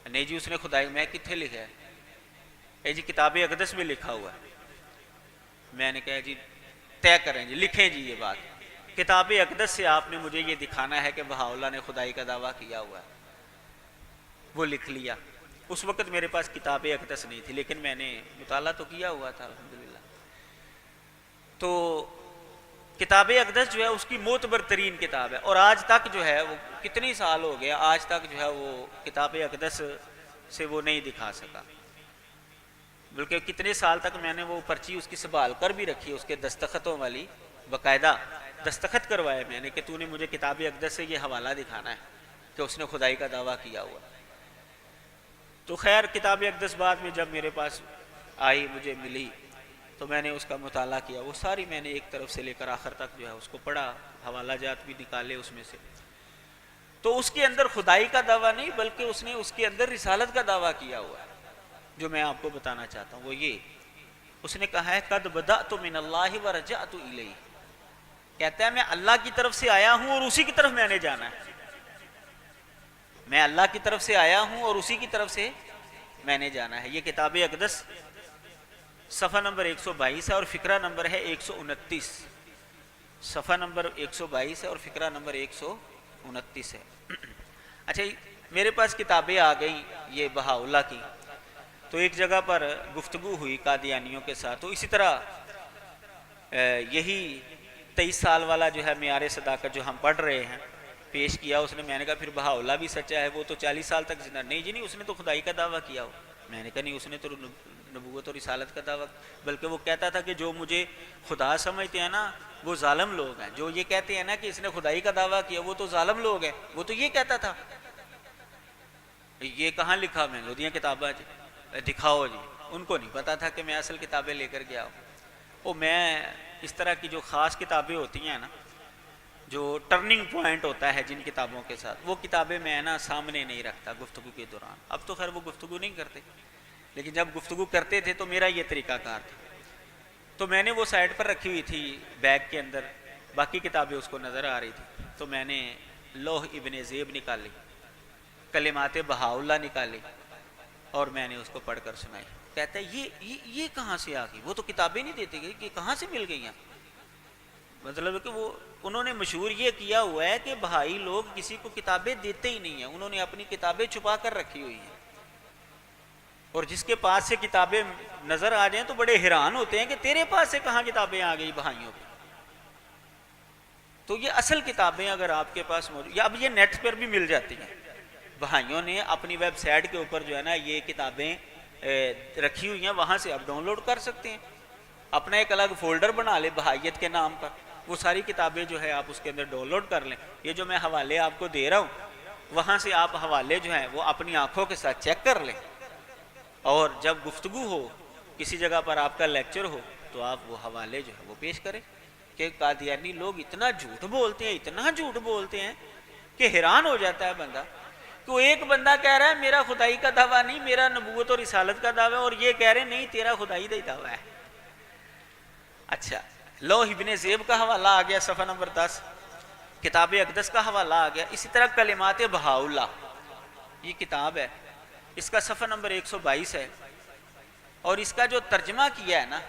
نہیں جی اس نے خدائی، میں کتنے لکھا ہے؟ جی کتاب اقدس میں لکھا ہوا ہے۔ میں نے کہا جی طے کریں جی، لکھیں جی یہ بات، کتاب اقدس سے آپ نے مجھے یہ دکھانا ہے کہ بہاءاللہ نے خدائی کا دعویٰ کیا ہوا ہے۔ وہ لکھ لیا۔ اس وقت میرے پاس کتاب اقدس نہیں تھی لیکن میں نے مطالعہ تو کیا ہوا تھا الحمدللہ۔ تو کتاب اقدس جو ہے اس کی معتبر ترین کتاب ہے، اور آج تک جو ہے وہ کتنی سال ہو گیا، آج تک جو ہے وہ کتاب اقدس سے وہ نہیں دکھا سکا، بلکہ کتنے سال تک میں نے وہ پرچی اس کی سنبھال کر بھی رکھی، اس کے دستخطوں والی، باقاعدہ دستخط کروائے میں نے کہ تو نے مجھے کتاب اقدس سے یہ حوالہ دکھانا ہے کہ اس نے خدائی کا دعویٰ کیا ہوا۔ تو خیر کتاب اقدس بعد میں جب میرے پاس آئی، مجھے ملی، تو میں نے اس کا مطالعہ کیا، وہ ساری میں نے ایک طرف سے لے کر آخر تک جو ہے اس کو پڑھا، حوالہ جات بھی نکالے اس میں سے۔ تو اس کے اندر خدائی کا دعویٰ نہیں بلکہ اس نے اس کے اندر رسالت کا دعویٰ کیا ہوا ہے۔ جو میں آپ کو بتانا چاہتا ہوں وہ یہ، اس نے کہا ہے قد بدأت من اللہ ورجعت الیہ، کہتا ہے میں اللہ کی طرف سے آیا ہوں اور اسی کی طرف میں نے جانا ہے، میں اللہ کی طرف سے آیا ہوں اور اسی کی طرف سے میں نے جانا ہے۔ یہ کتاب اقدس صفحہ نمبر 122 ہے اور فقرہ نمبر ہے 129، صفحہ نمبر 122 ہے اور فقرہ نمبر 129 ہے۔ اچھا میرے پاس کتابیں آ گئیں یہ بہاءاللہ کی، تو ایک جگہ پر گفتگو ہوئی قادیانیوں کے ساتھ، تو اسی طرح یہی 23 سال والا جو ہے معیار صداقت جو ہم پڑھ رہے ہیں پیش کیا اس نے۔ میں نے کہا پھر بہاءاللہ بھی سچا ہے، وہ تو 40 سال تک زندہ، نہیں جی نہیں اس نے تو خدائی کا دعویٰ کیا ہو۔ میں نے کہا نہیں اس نے تو نبوت اور رسالت کا دعویٰ، بلکہ وہ کہتا تھا کہ جو مجھے خدا سمجھتے ہیں نا وہ ظالم لوگ ہیں، جو یہ کہتے ہیں نا کہ اس نے خدائی کا دعویٰ کیا وہ تو ظالم لوگ ہیں، وہ تو یہ کہتا تھا۔ یہ کہاں لکھا میں نے کتابیں دکھاؤ جی، ان کو نہیں پتا تھا کہ میں اصل کتابیں لے کر گیا ہوں۔ وہ میں اس طرح کی جو خاص کتابیں ہوتی ہیں نا، جو ٹرننگ پوائنٹ ہوتا ہے جن کتابوں کے ساتھ، وہ کتابیں میں نا سامنے نہیں رکھتا گفتگو کے دوران۔ اب تو خیر وہ گفتگو نہیں کرتے، لیکن جب گفتگو کرتے تھے تو میرا یہ طریقہ کار تھا۔ تو میں نے وہ سائڈ پر رکھی ہوئی تھی بیگ کے اندر، باقی کتابیں اس کو نظر آ رہی تھی، تو میں نے لوح ابن زیب نکالی، کلمات بہاءاللہ نکالی، اور میں نے اس کو پڑھ کر سنائی۔ کہتا ہے یہ کہاں سے آ گئی؟ وہ تو کتابیں نہیں دیتے گئی کہ کہاں سے مل گئی ہیں؟ مطلب کہ وہ انہوں نے مشہور یہ کیا ہوا ہے کہ بہائی لوگ کسی کو کتابیں دیتے ہی نہیں ہیں، انہوں نے اپنی کتابیں چھپا کر رکھی ہوئی ہیں، اور جس کے پاس سے کتابیں نظر آ جائیں تو بڑے حیران ہوتے ہیں کہ تیرے پاس سے کہاں کتابیں آ گئی بہائیوں کی۔ تو یہ اصل کتابیں اگر آپ کے پاس موجود، یا اب یہ نیٹ پر بھی مل جاتی ہیں، بہائیوں نے اپنی ویب سائٹ کے اوپر جو ہے نا یہ کتابیں رکھی ہوئی ہیں، وہاں سے آپ ڈاؤن لوڈ کر سکتے ہیں، اپنا ایک الگ فولڈر بنا لیں بہائیت کے نام پر، وہ ساری کتابیں جو ہے آپ اس کے اندر ڈاؤن لوڈ کر لیں۔ یہ جو میں حوالے آپ کو دے رہا ہوں، وہاں سے آپ حوالے جو ہیں وہ اپنی آنکھوں کے ساتھ چیک کر لیں، اور جب گفتگو ہو، کسی جگہ پر آپ کا لیکچر ہو، تو آپ وہ حوالے جو ہے وہ پیش کریں کہ قادیانی لوگ اتنا جھوٹ بولتے ہیں، اتنا جھوٹ بولتے ہیں کہ حیران ہو جاتا ہے بندہ، کہ ایک بندہ کہہ رہا ہے میرا خدائی کا دعویٰ نہیں، میرا نبوت اور رسالت کا دعویٰ، اور یہ کہہ رہے نہیں تیرا خدائی کا دعویٰ ہے۔ اچھا، لوح ابن زیب کا حوالہ آ گیا صفحہ نمبر 10، کتاب اقدس کا حوالہ آ گیا، اسی طرح کلمات بہاءاللہ یہ کتاب ہے، اس کا صفحہ نمبر 122 ہے، اور اس کا جو ترجمہ کیا ہے نا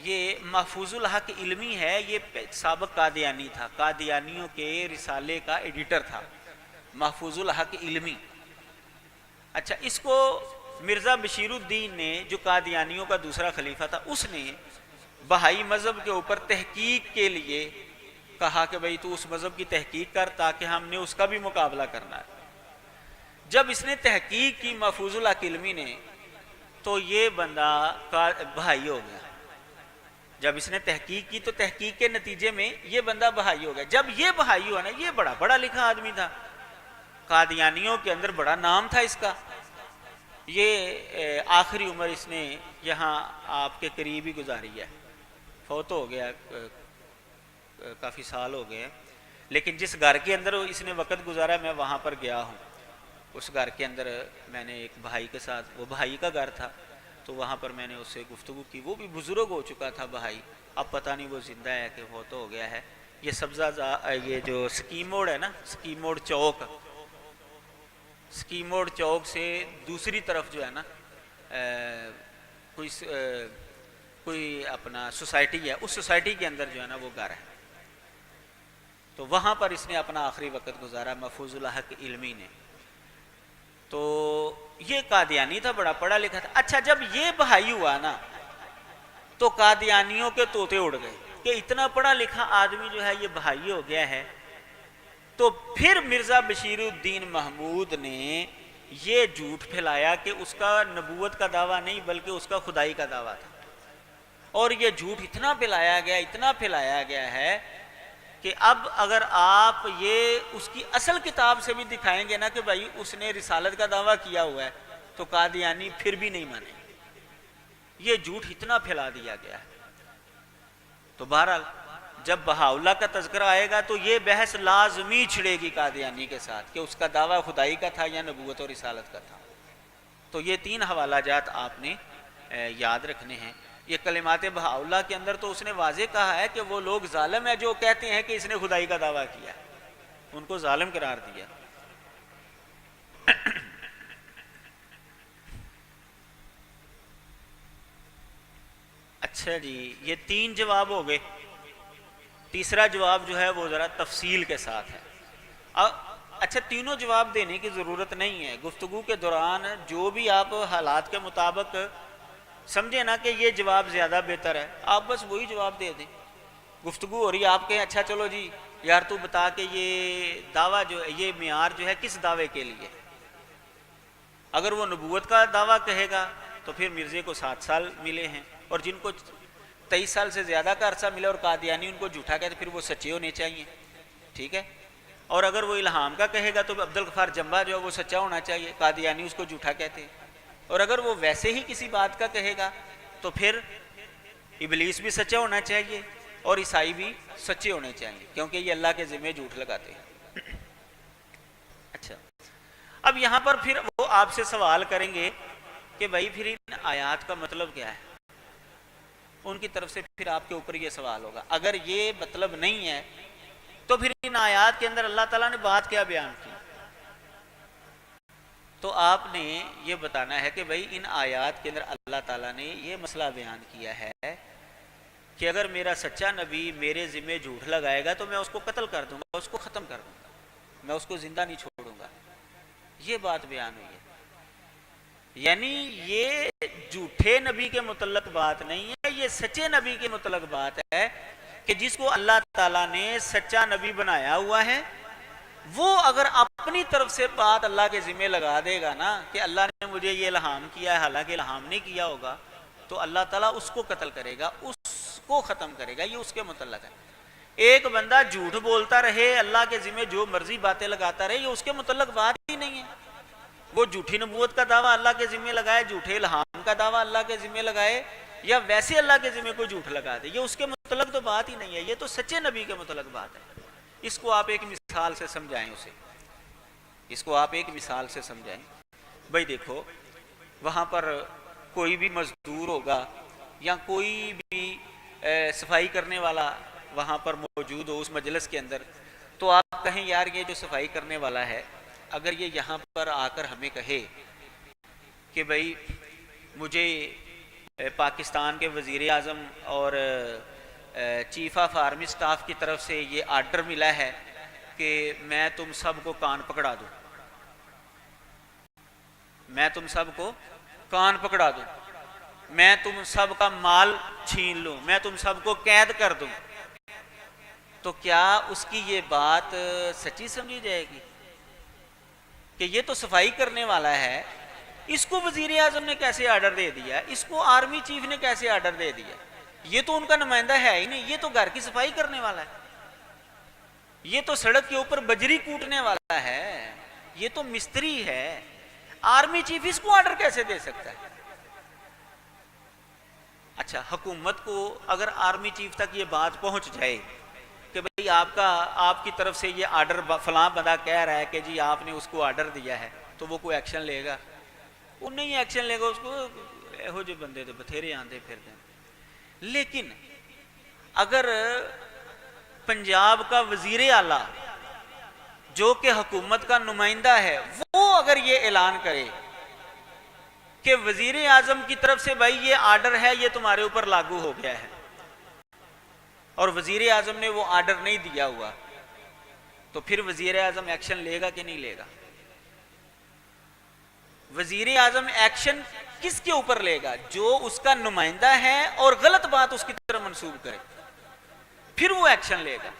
یہ محفوظ الحق علمی ہے، یہ سابق قادیانی تھا، قادیانیوں کے رسالے کا ایڈیٹر تھا محفوظ الحق علمی۔ اچھا، اس کو مرزا بشیر الدین نے، جو قادیانیوں کا دوسرا خلیفہ تھا، اس نے بہائی مذہب کے اوپر تحقیق کے لیے کہا کہ بھئی تو اس مذہب کی تحقیق کر تاکہ ہم نے اس کا بھی مقابلہ کرنا ہے۔ جب اس نے تحقیق کی محفوظ الحق علمی نے، تو یہ بندہ بہائی ہو گیا۔ جب اس نے تحقیق کی تو تحقیق کے نتیجے میں یہ بندہ بہائی ہو گیا۔ جب یہ بہائی ہوا نا، یہ بڑا بڑا لکھا آدمی تھا، قادیانیوں کے اندر بڑا نام تھا اس کا، یہ آخری عمر اس نے یہاں آپ کے قریب ہی گزاری ہے، فوت ہو گیا، کافی سال ہو گئے، لیکن جس گھر کے اندر اس نے وقت گزارا میں وہاں پر گیا ہوں، اس گھر کے اندر میں نے ایک بھائی کے ساتھ، وہ بھائی کا گھر تھا، تو وہاں پر میں نے اس سے گفتگو کی۔ وہ بھی بزرگ ہو چکا تھا بھائی، اب پتہ نہیں وہ زندہ ہے کہ فوت ہو گیا ہے۔ یہ سبزہ یہ جو سکیم موڑ ہے نا، سکیم موڑ چوک، سکیم موڑ چوک سے دوسری طرف جو ہے نا کوئی اپنا سوسائٹی ہے، اس سوسائٹی کے اندر جو ہے نا وہ گھر ہے، تو وہاں پر اس نے اپنا آخری وقت گزارا محفوظ الحق علمی نے۔ تو یہ قادیانی تھا، بڑا پڑھا لکھا تھا۔ اچھا، جب یہ بہائی ہوا نا تو قادیانیوں کے طوطے اڑ گئے کہ اتنا پڑھا لکھا آدمی جو ہے یہ بہائی ہو گیا ہے۔ تو پھر مرزا بشیر الدین محمود نے یہ جھوٹ پھیلایا کہ اس کا نبوت کا دعویٰ نہیں بلکہ اس کا خدائی کا دعویٰ تھا، اور یہ جھوٹ اتنا پھیلایا گیا، اتنا پھیلایا گیا ہے کہ اب اگر آپ یہ اس کی اصل کتاب سے بھی دکھائیں گے نا کہ بھائی اس نے رسالت کا دعویٰ کیا ہوا ہے، تو قادیانی پھر بھی نہیں مانے، یہ جھوٹ اتنا پھیلا دیا گیا ہے۔ تو بہرحال جب بہاءاللہ کا تذکرہ آئے گا تو یہ بحث لازمی چھڑے گی قادیانی کے ساتھ کہ اس کا دعویٰ خدائی کا تھا یا نبوت اور رسالت کا تھا۔ تو یہ تین حوالہ جات آپ نے یاد رکھنے ہیں۔ یہ کلمات بہاءاللہ کے اندر تو اس نے واضح کہا ہے کہ وہ لوگ ظالم ہیں جو کہتے ہیں کہ اس نے خدائی کا دعویٰ کیا، ان کو ظالم قرار دیا۔ اچھا جی، یہ تین جواب ہو گئے۔ تیسرا جواب جو ہے وہ ذرا تفصیل کے ساتھ ہے۔ اچھا، تینوں جواب دینے کی ضرورت نہیں ہے، گفتگو کے دوران جو بھی آپ حالات کے مطابق سمجھے نا کہ یہ جواب زیادہ بہتر ہے، آپ بس وہی جواب دے دیں۔ گفتگو ہو رہی ہے، آپ کہیں اچھا چلو جی یار تو بتا کہ یہ دعویٰ جو ہے، یہ معیار جو ہے کس دعوے کے لیے؟ اگر وہ نبوت کا دعویٰ کہے گا تو پھر مرزے کو 7 سال ملے ہیں، اور جن کو 23 سال سے زیادہ کا عرصہ ملا اور قادیانی ان کو جھوٹا کہتے پھر وہ سچے ہونے چاہیے، ٹھیک ہے۔ اور اگر وہ الہام کا کہے گا تو عبدالغفار جمبا جو ہے وہ سچا ہونا چاہیے، قادیانی اس کو جھوٹا کہتے ہیں۔ اور اگر وہ ویسے ہی کسی بات کا کہے گا تو پھر ابلیس بھی سچا ہونا چاہیے اور عیسائی بھی سچے ہونے چاہیے، کیونکہ یہ اللہ کے ذمہ جھوٹ لگاتے ہیں۔ اچھا، اب یہاں پر پھر وہ آپ سے سوال کریں گے کہ بھائی پھر ان آیات کا مطلب کیا ہے، ان کی طرف سے پھر آپ کے اوپر یہ سوال ہوگا۔ اگر یہ مطلب نہیں ہے تو پھر ان آیات کے اندر اللہ تعالیٰ نے بات کیا بیان کی؟ تو آپ نے یہ بتانا ہے کہ بھائی ان آیات کے اندر اللہ تعالیٰ نے یہ مسئلہ بیان کیا ہے کہ اگر میرا سچا نبی میرے ذمہ جھوٹ لگائے گا تو میں اس کو قتل کر دوں گا، اس کو ختم کر دوں گا، میں اس کو زندہ نہیں چھوڑوں گا، یہ بات بیان ہوئی ہے۔ یعنی یہ جھوٹے نبی کے متعلق بات نہیں ہے، یہ سچے نبی کے متعلق بات ہے کہ جس کو اللہ تعالیٰ نے سچا نبی بنایا ہوا ہے، وہ اگر اپنی طرف سے بات اللہ کے ذمہ لگا دے گا نا کہ اللہ نے مجھے یہ الہام کیا ہے، حالانکہ الہام نہیں کیا ہوگا، تو اللہ تعالیٰ اس کو قتل کرے گا، اس کو ختم کرے گا، یہ اس کے متعلق ہے۔ ایک بندہ جھوٹ بولتا رہے، اللہ کے ذمہ جو مرضی باتیں لگاتا رہے، یہ اس کے متعلق بات ہی نہیں ہے۔ وہ جھوٹی نبوت کا دعویٰ اللہ کے ذمہ لگائے، جھوٹے الہام کا دعویٰ اللہ کے ذمہ لگائے، یا ویسے اللہ کے ذمہ کوئی جھوٹ لگا دے، یہ اس کے متعلق تو بات ہی نہیں ہے، یہ تو سچے نبی کے متعلق بات ہے۔ اس کو آپ ایک مثال سے سمجھائیں، اس کو آپ ایک مثال سے سمجھائیں۔ بھائی دیکھو، وہاں پر کوئی بھی مزدور ہوگا یا کوئی بھی صفائی کرنے والا وہاں پر موجود ہو اس مجلس کے اندر، تو آپ کہیں یار یہ جو صفائی کرنے والا ہے اگر یہ یہاں پر آ کر ہمیں کہے کہ بھائی مجھے پاکستان کے وزیر اعظم اور چیف آف آرمی سٹاف کی طرف سے یہ آرڈر ملا ہے کہ میں تم سب کو کان پکڑا دوں، میں تم سب کو کان پکڑا دوں، میں تم سب کا مال چھین لوں، میں تم سب کو قید کر دوں، تو کیا اس کی یہ بات سچی سمجھی جائے گی کہ یہ تو صفائی کرنے والا ہے، اس کو وزیر اعظم نے کیسے آرڈر دے دیا، اس کو آرمی چیف نے کیسے آرڈر دے دیا، یہ تو ان کا نمائندہ ہے ہی نہیں، یہ تو گھر کی صفائی کرنے والا ہے، یہ تو سڑک کے اوپر بجری کوٹنے والا ہے، یہ تو مستری ہے، آرمی چیف اس کو آرڈر کیسے دے سکتا ہے؟ اچھا، حکومت کو اگر آرمی چیف تک یہ بات پہنچ جائے کہ بھئی آپ کی طرف سے یہ آرڈر فلاں بندہ کہہ رہا ہے کہ جی آپ نے اس کو آرڈر دیا ہے، تو وہ کوئی ایکشن لے گا؟ وہ نہیں ایکشن لے گا، اس کو ایہو جو بندے تھے بتھیرے آندے پھرتے ہیں۔ لیکن اگر پنجاب کا وزیر اعلیٰ جو کہ حکومت کا نمائندہ ہے، وہ اگر یہ اعلان کرے کہ وزیر اعظم کی طرف سے بھائی یہ آرڈر ہے، یہ تمہارے اوپر لاگو ہو گیا ہے، اور وزیر اعظم نے وہ آرڈر نہیں دیا ہوا، تو پھر وزیر اعظم ایکشن لے گا کہ نہیں لے گا؟ وزیر اعظم ایکشن کس کے اوپر لے گا؟ جو اس کا نمائندہ ہے اور غلط بات اس کی طرف منسوب کرے، پھر وہ ایکشن لے گا۔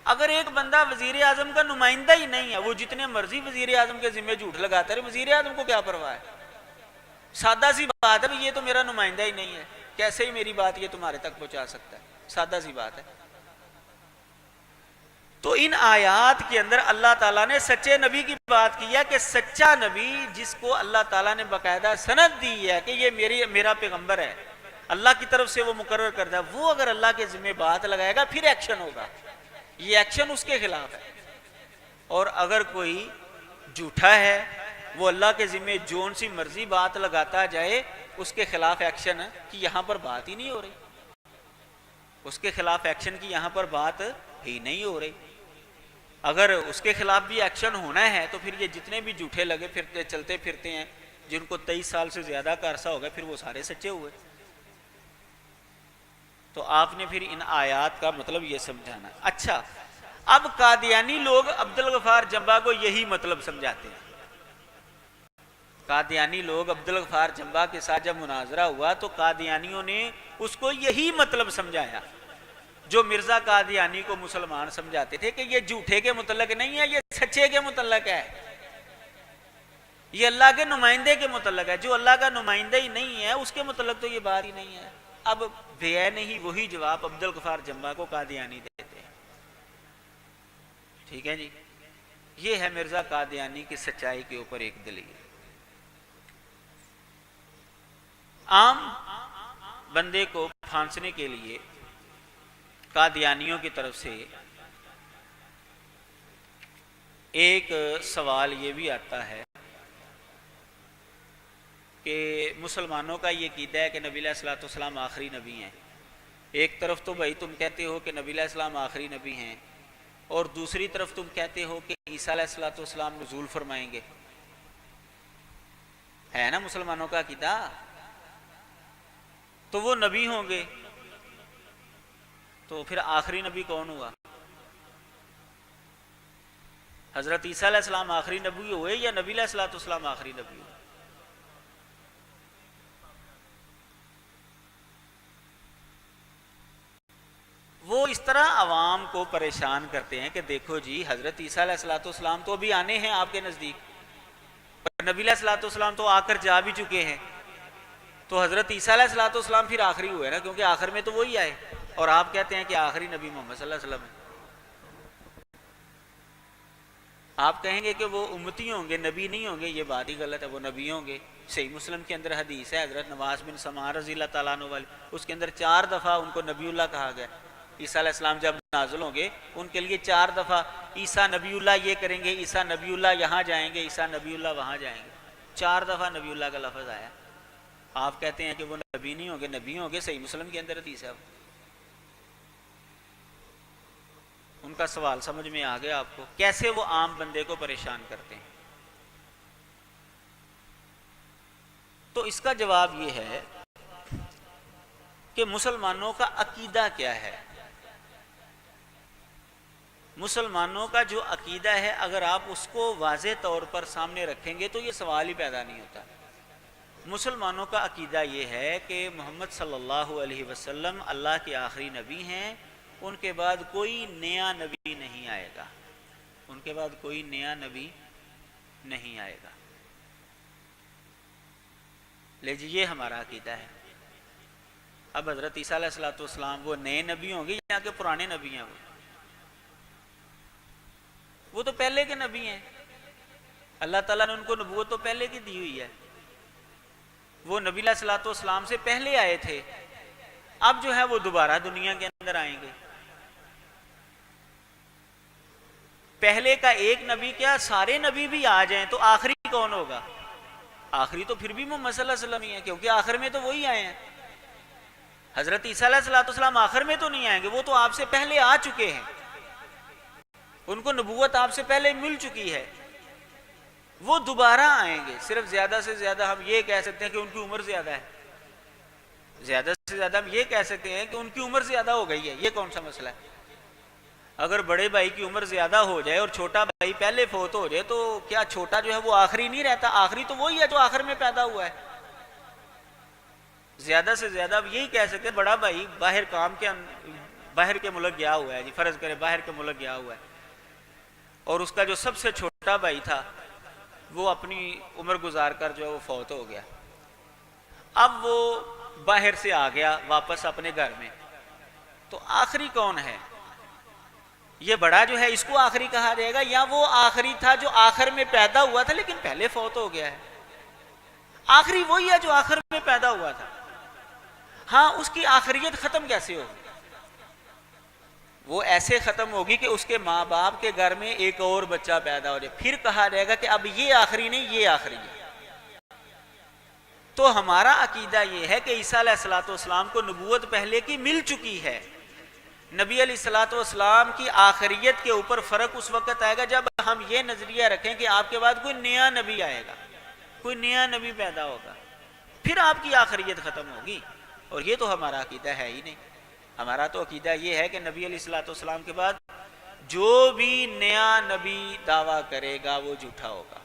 اگر ایک بندہ وزیر اعظم کا نمائندہ ہی نہیں ہے، وہ جتنے مرضی وزیر اعظم کے ذمہ جھوٹ لگاتا ہے، وزیر اعظم کو کیا پرواہ ہے؟ سادہ سی بات ہے، یہ تو میرا نمائندہ ہی نہیں ہے، کیسے ہی میری بات یہ تمہارے تک پہنچا سکتا ہے؟ سادہ سی بات ہے۔ تو ان آیات کے اندر اللہ تعالیٰ نے سچے نبی کی بات کی ہے کہ سچا نبی جس کو اللہ تعالیٰ نے باقاعدہ سند دی ہے کہ یہ میرا پیغمبر ہے، اللہ کی طرف سے وہ مقرر کردہ، وہ اگر اللہ کے ذمہ بات لگائے گا پھر ایکشن ہوگا، یہ ایکشن اس کے خلاف ہے۔ اور اگر کوئی جھوٹا ہے، وہ اللہ کے ذمہ جون سی مرضی بات لگاتا جائے، اس کے خلاف ایکشن کی یہاں پر بات ہی نہیں ہو رہی، اس کے خلاف ایکشن کی یہاں پر بات ہی نہیں ہو رہی۔ اگر اس کے خلاف بھی ایکشن ہونا ہے تو پھر یہ جتنے بھی جھوٹے لگے پھرتے چلتے پھرتے ہیں، جن کو 23 سال سے زیادہ کا عرصہ ہوگا، پھر وہ سارے سچے ہوئے۔ تو آپ نے پھر ان آیات کا مطلب یہ سمجھانا۔ اچھا، اب قادیانی لوگ عبدالغفار جمبا کو یہی مطلب سمجھاتے ہیں۔ قادیانی لوگ عبدالغفار جمبا کے ساتھ جب مناظرہ ہوا تو قادیانیوں نے اس کو یہی مطلب سمجھایا جو مرزا قادیانی کو مسلمان سمجھاتے تھے کہ یہ جھوٹے کے متعلق نہیں ہے، یہ سچے کے متعلق ہے، یہ اللہ کے نمائندے کے متعلق ہے. جو اللہ کا نمائندہ ہی نہیں ہے اس کے متعلق تو یہ بات ہی نہیں ہے. اب بے نہیں وہی جواب عبدالغفار جمعہ کو قادیانی دیتے ہیں. ٹھیک ہے جی. یہ ہے مرزا قادیانی کی سچائی کے اوپر ایک دلیل. عام بندے کو پھانسنے کے لیے قادیانیوں کی طرف سے ایک سوال یہ بھی آتا ہے کہ مسلمانوں کا یہ عقیدہ ہے کہ نبی علیہ الصلوۃ والسلام آخری نبی ہیں. ایک طرف تو بھائی تم کہتے ہو کہ نبی علیہ السلام آخری نبی ہیں اور دوسری طرف تم کہتے ہو کہ عیسیٰ علیہ الصلوۃ والسلام نزول فرمائیں گے. ہے نا مسلمانوں کا عقیدہ. تو وہ نبی ہوں گے تو پھر آخری نبی کون ہوا؟ حضرت عیسیٰ علیہ السلام آخری نبی ہوئے یا نبی علیہ الصلوۃ والسلام آخری نبی ہوئے؟ وہ اس طرح عوام کو پریشان کرتے ہیں کہ دیکھو جی حضرت عیسیٰ علیہ الصلوۃ والسلام تو ابھی آنے ہیں آپ کے نزدیک، پر نبی علیہ الصلوۃ والسلام تو آ کر جا بھی چکے ہیں. تو حضرت عیسیٰ علیہ الصلوۃ والسلام پھر آخری ہوئے نا، کیونکہ آخر میں تو وہی آئے. اور آپ کہتے ہیں کہ آخری نبی محمد صلی اللہ علیہ وسلم ہے. آپ کہیں گے کہ وہ امتی ہوں گے نبی نہیں ہوں گے. یہ بات ہی غلط ہے. وہ نبی ہوں گے. صحیح مسلم کے اندر حدیث ہے حضرت نواس بن سمعان رضی اللہ تعالیٰ عنہ والی، اس کے اندر 4 دفعہ ان کو نبی اللہ کہا گیا. عیسیٰ علیہ السلام جب نازل ہوں گے ان کے لیے 4 دفعہ عیسیٰ نبی اللہ یہ کریں گے، عیسیٰ نبی اللہ یہاں جائیں گے، عیسیٰ نبی اللہ وہاں جائیں گے. 4 دفعہ نبی اللہ کا لفظ آیا. آپ کہتے ہیں کہ وہ نبی نہیں ہوں گے. نبی ہوں گے. صحیح مسلم کے اندر حدیث ہے. ان کا سوال سمجھ میں آ گیا آپ کو کیسے وہ عام بندے کو پریشان کرتے ہیں؟ تو اس کا جواب یہ ہے کہ مسلمانوں کا عقیدہ کیا ہے. مسلمانوں کا جو عقیدہ ہے اگر آپ اس کو واضح طور پر سامنے رکھیں گے تو یہ سوال ہی پیدا نہیں ہوتا. مسلمانوں کا عقیدہ یہ ہے کہ محمد صلی اللہ علیہ وسلم اللہ کے آخری نبی ہیں. ان کے بعد کوئی نیا نبی نہیں آئے گا. ان کے بعد کوئی نیا نبی نہیں آئے گا. لیجیے یہ ہمارا عقیدہ ہے. اب حضرت عیسیٰ علیہ الصلوۃ والسلام وہ نئے نبی ہوں گے یا کہ پرانے نبی ہیں؟ وہ تو پہلے کے نبی ہیں. اللہ تعالیٰ نے ان کو نبوت تو پہلے کی دی ہوئی ہے. وہ نبی علیہ الصلوۃ والسلام سے پہلے آئے تھے. اب جو ہے وہ دوبارہ دنیا کے اندر آئیں گے. پہلے کا ایک نبی کیا سارے نبی بھی آ جائیں تو آخری کون ہوگا؟ آخری تو پھر بھی محمد صلی اللہ علیہ وسلم ہی ہے، کیونکہ آخر میں تو وہی آئے ہیں. حضرت عیسیٰ علیہ الصلوۃ والسلام آخر میں تو نہیں آئیں گے. وہ تو آپ سے پہلے آ چکے ہیں. ان کو نبوت آپ سے پہلے مل چکی ہے. وہ دوبارہ آئیں گے. صرف زیادہ سے زیادہ ہم یہ کہہ سکتے ہیں کہ ان کی عمر زیادہ ہے. زیادہ سے زیادہ ہم یہ کہہ سکتے ہیں کہ ان کی عمر زیادہ ہو گئی ہے. یہ کون سا مسئلہ ہے؟ اگر بڑے بھائی کی عمر زیادہ ہو جائے اور چھوٹا بھائی پہلے فوت ہو جائے تو کیا چھوٹا جو ہے وہ آخری نہیں رہتا؟ آخری تو وہی ہے جو آخر میں پیدا ہوا ہے. زیادہ سے زیادہ اب یہی کہہ سکتے ہیں بڑا بھائی باہر کے ملک گیا ہوا ہے جی، فرض کرے باہر کے ملک گیا ہوا ہے اور اس کا جو سب سے چھوٹا بھائی تھا وہ اپنی عمر گزار کر جو ہے وہ فوت ہو گیا. اب وہ باہر سے آ گیا واپس اپنے گھر میں، تو آخری کون ہے؟ یہ بڑا جو ہے اس کو آخری کہا جائے گا یا وہ آخری تھا جو آخر میں پیدا ہوا تھا لیکن پہلے فوت ہو گیا ہے؟ آخری وہی ہے جو آخر میں پیدا ہوا تھا. ہاں اس کی آخریت ختم کیسے ہوگی؟ وہ ایسے ختم ہوگی کہ اس کے ماں باپ کے گھر میں ایک اور بچہ پیدا ہو جائے، پھر کہا جائے گا کہ اب یہ آخری نہیں یہ آخری ہے. تو ہمارا عقیدہ یہ ہے کہ عیسیٰ علیہ الصلوۃ والسلام کو نبوت پہلے کی مل چکی ہے. نبی علیہ الصلوۃ والسلام کی آخریت کے اوپر فرق اس وقت آئے گا جب ہم یہ نظریہ رکھیں کہ آپ کے بعد کوئی نیا نبی آئے گا، کوئی نیا نبی پیدا ہوگا، پھر آپ کی آخریت ختم ہوگی. اور یہ تو ہمارا عقیدہ ہے ہی نہیں. ہمارا تو عقیدہ یہ ہے کہ نبی علیہ الصلوۃ والسلام کے بعد جو بھی نیا نبی دعویٰ کرے گا وہ جھوٹا ہوگا.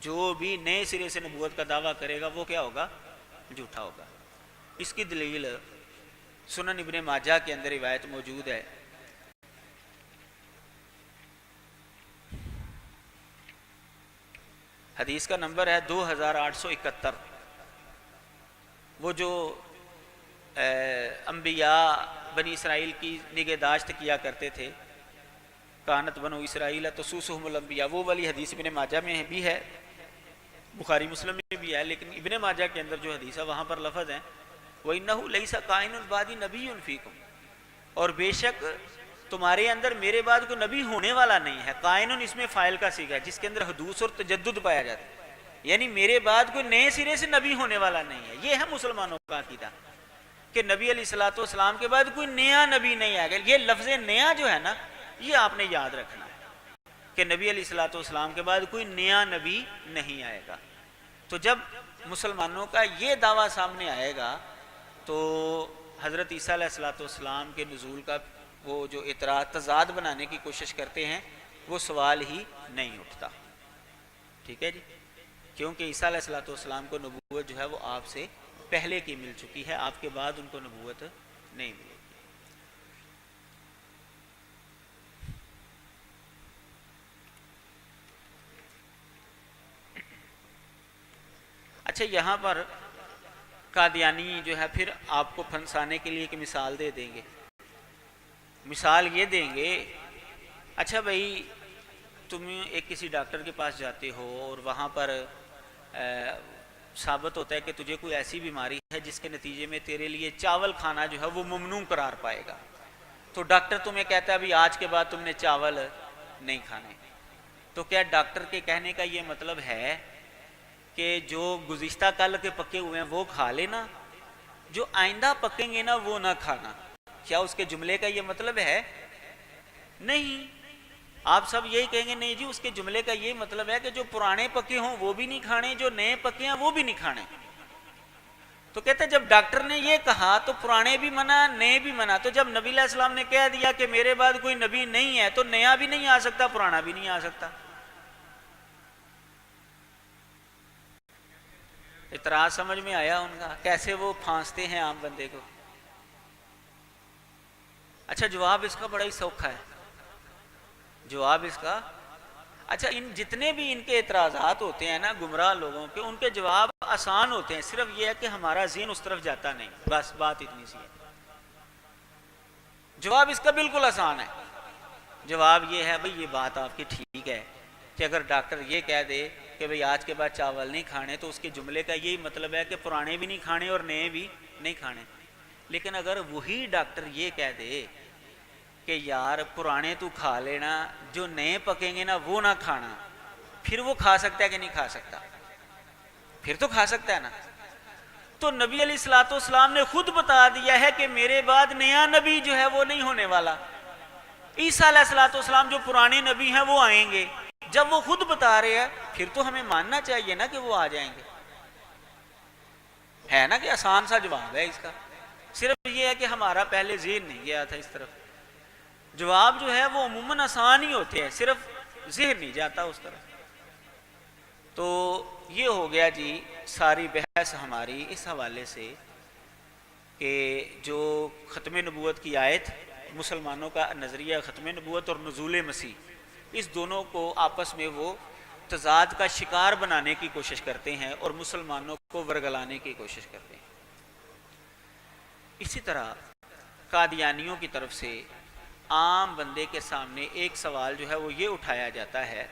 جو بھی نئے سرے سے نبوت کا دعویٰ کرے گا وہ کیا ہوگا؟ جھوٹا ہوگا. اس کی دلیل سنن ابن ماجہ کے اندر روایت موجود ہے. حدیث کا نمبر ہے 2871۔ وہ جو انبیاء بنی اسرائیل کی نگہداشت کیا کرتے تھے، کانت بنو اسرائیل تسوسہم الانبیاء، وہ والی حدیث ابن ماجہ میں بھی ہے، بخاری مسلم میں بھی ہے، لیکن ابن ماجہ کے اندر جو حدیث ہے وہاں پر لفظ ہیں وَإِنَّهُ لَيْسَ قَائِنٌ بَعْدِي نَبِيٌّ فِيكُمْ، اور بے شک تمہارے اندر میرے بعد کوئی نبی ہونے والا نہیں ہے۔ قائنٌ اس میں فاعل کا صیغہ ہے جس کے اندر حدوث اور تجدد پایا جاتا ہے، یعنی میرے بعد کوئی نئے سرے سے نبی ہونے والا نہیں ہے۔ یہ ہے مسلمانوں کا عقیدہ کہ نبی علیہ الصلوۃ والسلام کے بعد کوئی نیا نبی نہیں آئے گا۔ یہ لفظ نیا جو ہے نا، یہ آپ نے یاد رکھنا ہے کہ نبی علیہ الصلوۃ والسلام کے بعد کوئی نیا نبی نہیں آئے گا۔ تو جب مسلمانوں کا یہ دعویٰ سامنے آئے گا تو حضرت عیسیٰ علیہ الصلوۃ والسلام کے نزول کا وہ جو اعتراض تضاد بنانے کی کوشش کرتے ہیں وہ سوال ہی نہیں اٹھتا، ٹھیک ہے جی، کیونکہ عیسیٰ علیہ الصلوۃ والسلام کو نبوت جو ہے وہ آپ سے پہلے کی مل چکی ہے، آپ کے بعد ان کو نبوت نہیں ملے گی۔ اچھا، یہاں پر قادیانی جو ہے پھر آپ کو پھنسانے کے لیے ایک مثال دے دیں گے۔ مثال یہ دیں گے، اچھا بھائی تم ایک کسی ڈاکٹر کے پاس جاتے ہو اور وہاں پر ثابت ہوتا ہے کہ تجھے کوئی ایسی بیماری ہے جس کے نتیجے میں تیرے لیے چاول کھانا جو ہے وہ ممنوع قرار پائے گا، تو ڈاکٹر تمہیں کہتا ہے ابھی آج کے بعد تم نے چاول نہیں کھانے، تو کیا ڈاکٹر کے کہنے کا یہ مطلب ہے کہ جو گزشتہ کل کے پکے ہوئے ہیں وہ کھا لینا، جو آئندہ پکیں گے نا وہ نہ کھانا؟ کیا اس کے جملے کا یہ مطلب ہے؟ نہیں، آپ سب یہی کہیں گے نہیں جی، اس کے جملے کا یہ مطلب ہے کہ جو پرانے پکے ہوں وہ بھی نہیں کھانے، جو نئے پکے ہیں وہ بھی نہیں کھانے۔ تو کہتے ہیں جب ڈاکٹر نے یہ کہا تو پرانے بھی منع، نئے بھی منع، تو جب نبی علیہ السلام نے کہہ دیا کہ میرے بعد کوئی نبی نہیں ہے تو نیا بھی نہیں آ سکتا، پرانا بھی نہیں آ سکتا۔ اعتراض سمجھ میں آیا ان کا؟ کیسے وہ پھانستے ہیں عام بندے کو۔ اچھا، جواب اس کا بڑا ہی سوکھا ہے، جواب اس کا، اچھا ان جتنے بھی ان کے اعتراضات ہوتے ہیں نا گمراہ لوگوں کے، ان کے جواب آسان ہوتے ہیں، صرف یہ ہے کہ ہمارا ذہن اس طرف جاتا نہیں، بس بات اتنی سی ہے۔ جواب اس کا بالکل آسان ہے، جواب یہ ہے بھئی یہ بات آپ کی ٹھیک ہے کہ اگر ڈاکٹر یہ کہہ دے کہ بھئی آج کے بعد چاول نہیں کھانے تو اس کے جملے کا یہی مطلب ہے کہ پرانے بھی نہیں کھانے اور نئے بھی نہیں کھانے، لیکن اگر وہی ڈاکٹر یہ کہہ دے کہ یار پرانے تو کھا لینا، جو نئے پکیں گے نا وہ نہ کھانا، پھر وہ کھا سکتا ہے کہ نہیں کھا سکتا؟ پھر تو کھا سکتا ہے نا۔ تو نبی علیہ الصلوۃ والسلام نے خود بتا دیا ہے کہ میرے بعد نیا نبی جو ہے وہ نہیں ہونے والا، عیسیٰ علیہ الصلوۃ والسلام جو پرانے نبی ہیں وہ آئیں گے۔ جب وہ خود بتا رہے ہیں پھر تو ہمیں ماننا چاہیے نا کہ وہ آ جائیں گے، ہے نا کہ آسان سا جواب ہے اس کا، صرف یہ ہے کہ ہمارا پہلے ذہن نہیں گیا تھا اس طرف۔ جواب جو ہے وہ عموماً آسان ہی ہوتے ہیں، صرف ذہن نہیں جاتا اس طرف۔ تو یہ ہو گیا جی ساری بحث ہماری اس حوالے سے کہ جو ختم نبوت کی آیت، مسلمانوں کا نظریہ ختم نبوت اور نزول مسیح، اس دونوں کو آپس میں وہ تضاد کا شکار بنانے کی کوشش کرتے ہیں اور مسلمانوں کو ورگلانے کی کوشش کرتے ہیں۔ اسی طرح قادیانیوں کی طرف سے عام بندے کے سامنے ایک سوال جو ہے وہ یہ اٹھایا جاتا ہے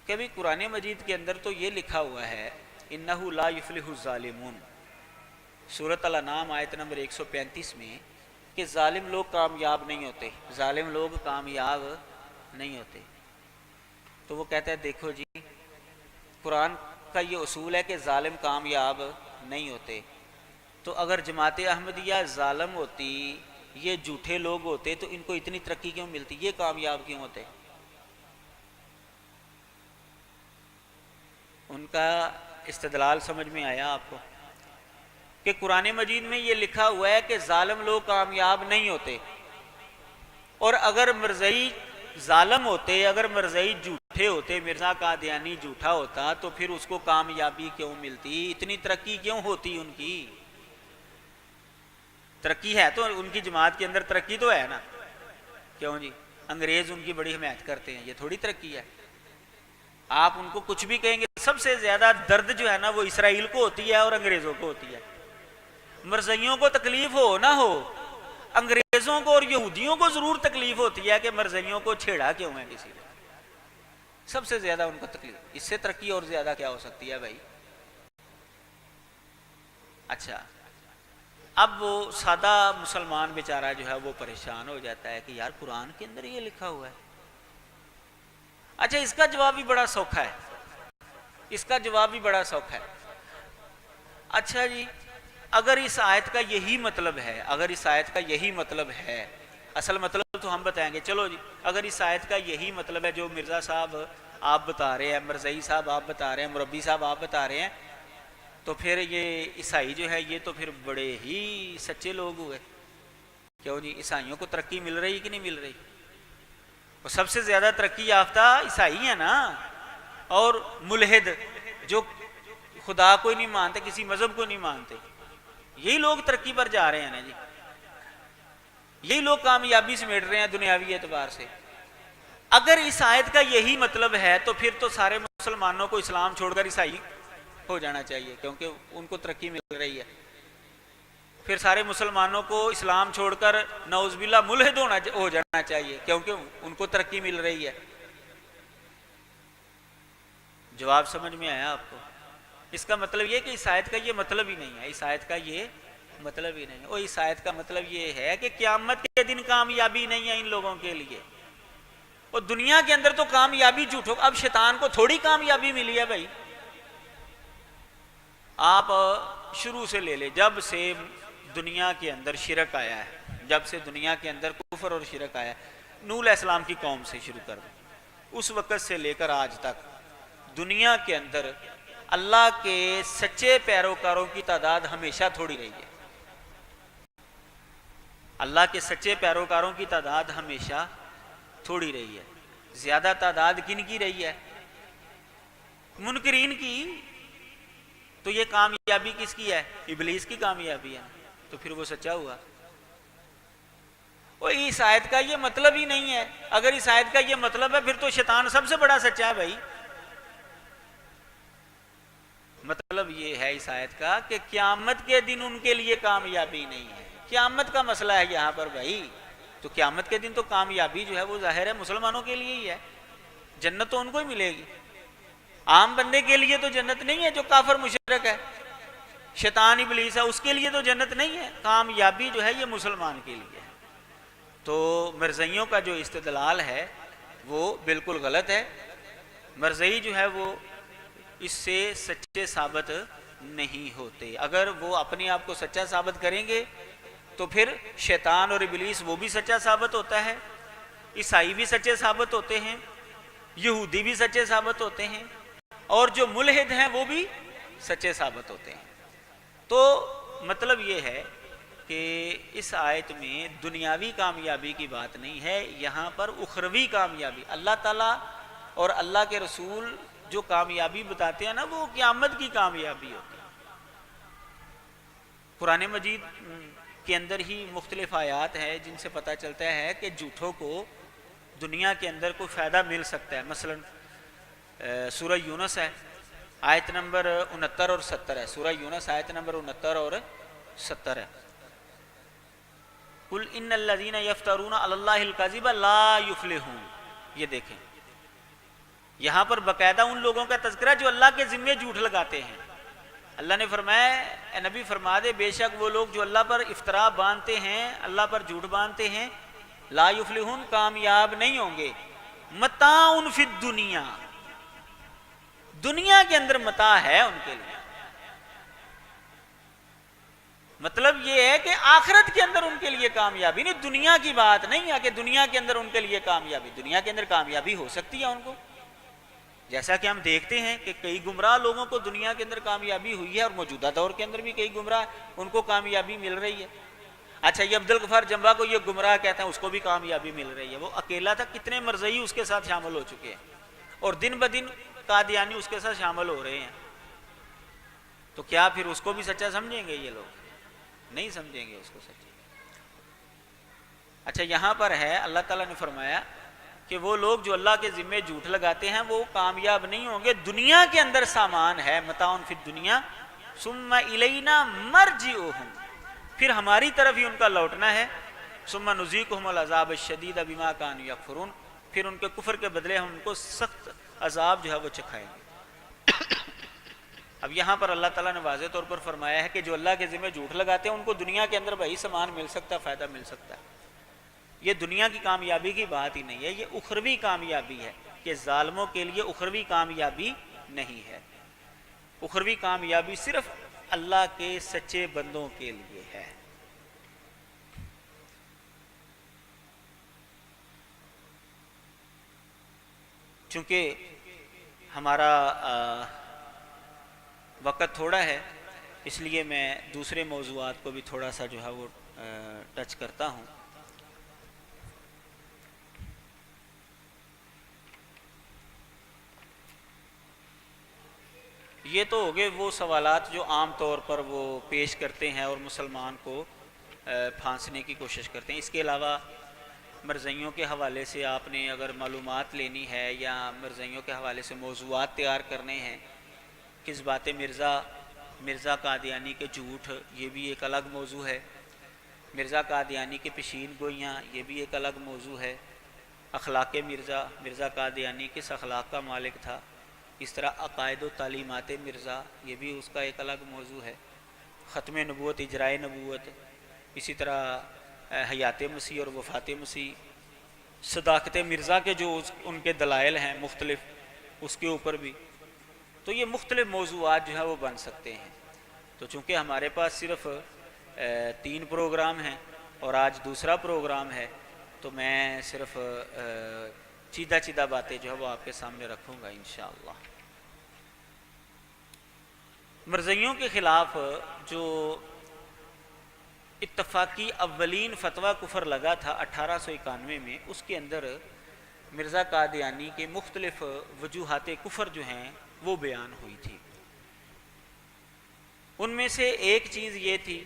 کہ بھی قرآن مجید کے اندر تو یہ لکھا ہوا ہے انہ لا یفلح الظالمون، سورۃ الانعام آیت نمبر 135 میں، کہ ظالم لوگ کامیاب نہیں ہوتے، ظالم لوگ کامیاب نہیں ہوتے۔ تو وہ کہتا ہے دیکھو جی قرآن کا یہ اصول ہے کہ ظالم کامیاب نہیں ہوتے، تو اگر جماعت احمدیہ ظالم ہوتی، یہ جھوٹے لوگ ہوتے، تو ان کو اتنی ترقی کیوں ملتی، یہ کامیاب کیوں ہوتے؟ ان کا استدلال سمجھ میں آیا آپ کو کہ قرآن مجید میں یہ لکھا ہوا ہے کہ ظالم لوگ کامیاب نہیں ہوتے، اور اگر مرزائی ظالم ہوتے، اگر مرزائی جھوٹے ہوتے، مرزا قادیانی جھوٹا ہوتا، تو پھر اس کو کامیابی کیوں ملتی، اتنی ترقی کیوں ہوتی ان کی؟ ترقی ہے تو ان کی جماعت کے اندر ترقی تو ہے نا، کیوں جی؟ انگریز ان کی بڑی حمایت کرتے ہیں، یہ تھوڑی ترقی ہے۔ آپ ان کو کچھ بھی کہیں گے، سب سے زیادہ درد جو ہے نا وہ اسرائیل کو ہوتی ہے اور انگریزوں کو ہوتی ہے۔ مرزائیوں کو تکلیف ہو نہ ہو، انگریزوں کو اور یہودیوں کو ضرور تکلیف ہوتی ہے کہ مرزائیوں کو چھیڑا کیوں ہے کسی نے، سب سے زیادہ ان کو تکلیف۔ اس سے ترقی اور زیادہ کیا ہو سکتی ہے بھائی؟ اچھا، اب وہ سادہ مسلمان بیچارہ جو ہے وہ پریشان ہو جاتا ہے کہ یار قرآن کے اندر یہ لکھا ہوا ہے۔ اچھا، اس کا جواب بھی بڑا سوکھا ہے، اس کا جواب بھی بڑا سوکھا ہے۔ اچھا جی، اگر اس آیت کا یہی مطلب ہے، اگر اس آیت کا یہی مطلب ہے، اصل مطلب تو ہم بتائیں گے، چلو جی، اگر اس آیت کا یہی مطلب ہے جو مرزا صاحب آپ بتا رہے ہیں، مرزائی صاحب آپ بتا رہے ہیں، مربی صاحب آپ بتا رہے ہیں، تو پھر یہ عیسائی جو ہے یہ تو پھر بڑے ہی سچے لوگ ہوئے۔ کیوں جی، عیسائیوں کو ترقی مل رہی کہ نہیں مل رہی؟ وہ سب سے زیادہ ترقی یافتہ عیسائی ہیں نا، اور ملحد جو خدا کو نہیں مانتے، کسی مذہب کو نہیں مانتے، یہی لوگ ترقی پر جا رہے ہیں نا جی، یہی لوگ کامیابی سمیٹ رہے ہیں دنیاوی اعتبار سے۔ اگر اس آیت کا یہی مطلب ہے تو پھر تو سارے مسلمانوں کو اسلام چھوڑ کر عیسائی ہو جانا چاہیے، کیونکہ ان کو ترقی مل رہی ہے۔ پھر سارے مسلمانوں کو اسلام چھوڑ کر نعوذ باللہ ملحد ہو جانا چاہیے، کیونکہ ان کو ترقی مل رہی ہے۔ جواب سمجھ میں آیا آپ کو؟ اس کا مطلب یہ کہ اس آیت کا یہ مطلب ہی نہیں ہے، اس آیت کا یہ مطلب ہی نہیں ہے۔ اور اس آیت کا مطلب یہ ہے کہ قیامت کے دن کامیابی نہیں ہے ان لوگوں کے لیے، اور دنیا کے اندر تو کامیابی جھوٹوں، اب شیطان کو تھوڑی کامیابی ملی ہے بھائی۔ آپ شروع سے لے لے، جب سے دنیا کے اندر شرک آیا ہے، جب سے دنیا کے اندر کفر اور شرک آیا ہے، نوح علیہ السلام کی قوم سے شروع کر دیں، اس وقت سے لے کر آج تک دنیا کے اندر اللہ کے سچے پیروکاروں کی تعداد ہمیشہ تھوڑی رہی ہے۔ اللہ کے سچے پیروکاروں کی تعداد ہمیشہ تھوڑی رہی ہے۔ زیادہ تعداد کن کی رہی ہے؟ منکرین کی۔ تو یہ کامیابی کس کی ہے؟ ابلیس کی کامیابی ہے، تو پھر وہ سچا ہوا۔ وہ اس آیت کا یہ مطلب ہی نہیں ہے۔ اگر اس آیت کا یہ مطلب ہے پھر تو شیطان سب سے بڑا سچا ہے بھائی۔ مطلب یہ ہے اس آیت کا کہ قیامت کے دن ان کے لیے کامیابی نہیں ہے۔ قیامت کا مسئلہ ہے یہاں پر بھائی، تو قیامت کے دن تو کامیابی جو ہے وہ ظاہر ہے مسلمانوں کے لیے ہی ہے، جنت تو ان کو ہی ملے گی۔ عام بندے کے لیے تو جنت نہیں ہے، جو کافر مشرک ہے، شیطان ابلیس ہے، اس کے لیے تو جنت نہیں ہے۔ کامیابی جو ہے یہ مسلمان کے لیے ہے۔ تو مرزائیوں کا جو استدلال ہے وہ بالکل غلط ہے۔ مرزائی جو ہے وہ اس سے سچے ثابت نہیں ہوتے۔ اگر وہ اپنے آپ کو سچا ثابت کریں گے تو پھر شیطان اور ابلیس وہ بھی سچا ثابت ہوتا ہے، عیسائی بھی سچے ثابت ہوتے ہیں، یہودی بھی سچے ثابت ہوتے ہیں، اور جو ملحد ہیں وہ بھی سچے ثابت ہوتے ہیں۔ تو مطلب یہ ہے کہ اس آیت میں دنیاوی کامیابی کی بات نہیں ہے، یہاں پر اخروی کامیابی، اللہ تعالیٰ اور اللہ کے رسول جو کامیابی بتاتے ہیں نا وہ قیامت کی کامیابی ہوتی ہے۔ قرآن مجید کے اندر ہی مختلف آیات ہیں جن سے پتہ چلتا ہے کہ جھوٹوں کو دنیا کے اندر کوئی فائدہ مل سکتا ہے۔ مثلا سورہ یونس ہے، آیت نمبر 69 اور 70 ہے۔ سورہ یونس آیت نمبر 69 اور 70 ہے۔ قل ان الذین یفترون علی اللہ الکذب لا یفلحون۔ یہ دیکھیں، یہاں پر باقاعدہ ان لوگوں کا تذکرہ جو اللہ کے ذمے جھوٹ لگاتے ہیں۔ اللہ نے فرمایا اے نبی فرما دے بے شک وہ لوگ جو اللہ پر افطرا باندھتے ہیں، اللہ پر جھوٹ باندھتے ہیں، لا یفلحون کامیاب نہیں ہوں گے۔ متاع فی الدنیا، دنیا کے اندر متاع ہے ان کے لیے۔ مطلب یہ ہے کہ آخرت کے اندر ان کے لیے کامیابی نہیں، دنیا کی بات نہیں ہے کہ دنیا کے اندر ان کے لیے کامیابی۔ دنیا کے اندر کامیابی ہو سکتی ہے ان کو، جیسا کہ ہم دیکھتے ہیں کہ کئی گمراہ لوگوں کو دنیا کے اندر کامیابی ہوئی ہے، اور موجودہ دور کے اندر بھی کئی گمراہ ان کو کامیابی مل رہی ہے۔ اچھا، یہ عبدالغفار جمبا کو یہ گمراہ کہتا ہے، اس کو بھی کامیابی مل رہی ہے۔ وہ اکیلا تھا، کتنے مرزائی اس کے ساتھ شامل ہو چکے ہیں، اور دن بدن قادیانی اس کے ساتھ شامل ہو رہے ہیں۔ تو کیا پھر اس کو بھی سچا سمجھیں گے؟ یہ لوگ نہیں سمجھیں گے اس کو سچا۔ اچھا، یہاں پر ہے اللہ تعالیٰ نے فرمایا کہ وہ لوگ جو اللہ کے ذمے جھوٹ لگاتے ہیں وہ کامیاب نہیں ہوں گے. دنیا کے اندر سامان ہے، متاع فی الدنیا ثم الینا مرجعہم، پھر ہماری طرف ہی ان کا لوٹنا ہے. ثم نذیقہم العذاب الشدید بما کانوا یکفرون، پھر ان کے کفر کے بدلے ہم ان کو سخت عذاب جو ہے وہ چکھائیں گے. اب یہاں پر اللہ تعالیٰ نے واضح طور پر فرمایا ہے کہ جو اللہ کے ذمہ جھوٹ لگاتے ہیں ان کو دنیا کے اندر بھائی سامان مل سکتا ہے، فائدہ مل سکتا ہے. یہ دنیا کی کامیابی کی بات ہی نہیں ہے، یہ اخروی کامیابی ہے کہ ظالموں کے لیے اخروی کامیابی نہیں ہے. اخروی کامیابی صرف اللہ کے سچے بندوں کے لیے ہے. چونکہ ہمارا وقت تھوڑا ہے اس لیے میں دوسرے موضوعات کو بھی تھوڑا سا جو ہے وہ ٹچ کرتا ہوں. یہ تو ہو گئے وہ سوالات جو عام طور پر وہ پیش کرتے ہیں اور مسلمان کو پھانسنے کی کوشش کرتے ہیں. اس کے علاوہ مرزائیوں کے حوالے سے آپ نے اگر معلومات لینی ہے یا مرزائیوں کے حوالے سے موضوعات تیار کرنے ہیں، کس بات مرزا قادیانی کے جھوٹ، یہ بھی ایک الگ موضوع ہے. مرزا قادیانی کے پیشین گوئیاں، یہ بھی ایک الگ موضوع ہے. اخلاق مرزا قادیانی کس اخلاق کا مالک تھا، اس طرح عقائد و تعلیمات مرزا، یہ بھی اس کا ایک الگ موضوع ہے. ختم نبوت، اجرائے نبوت، اسی طرح حیات مسیح اور وفات مسیح، صداقت مرزا کے جو ان کے دلائل ہیں مختلف، اس کے اوپر بھی. تو یہ مختلف موضوعات جو ہیں وہ بن سکتے ہیں. تو چونکہ ہمارے پاس صرف 3 پروگرام ہیں اور آج دوسرا پروگرام ہے، تو میں صرف چیدہ باتیں جو ہے وہ آپ کے سامنے رکھوں گا انشاءاللہ. مرزائیوں کے خلاف جو اتفاقی اولین فتویٰ کفر لگا تھا 1891 میں، اس کے اندر مرزا قادیانی کے مختلف وجوہات کفر جو ہیں وہ بیان ہوئی تھی. ان میں سے ایک چیز یہ تھی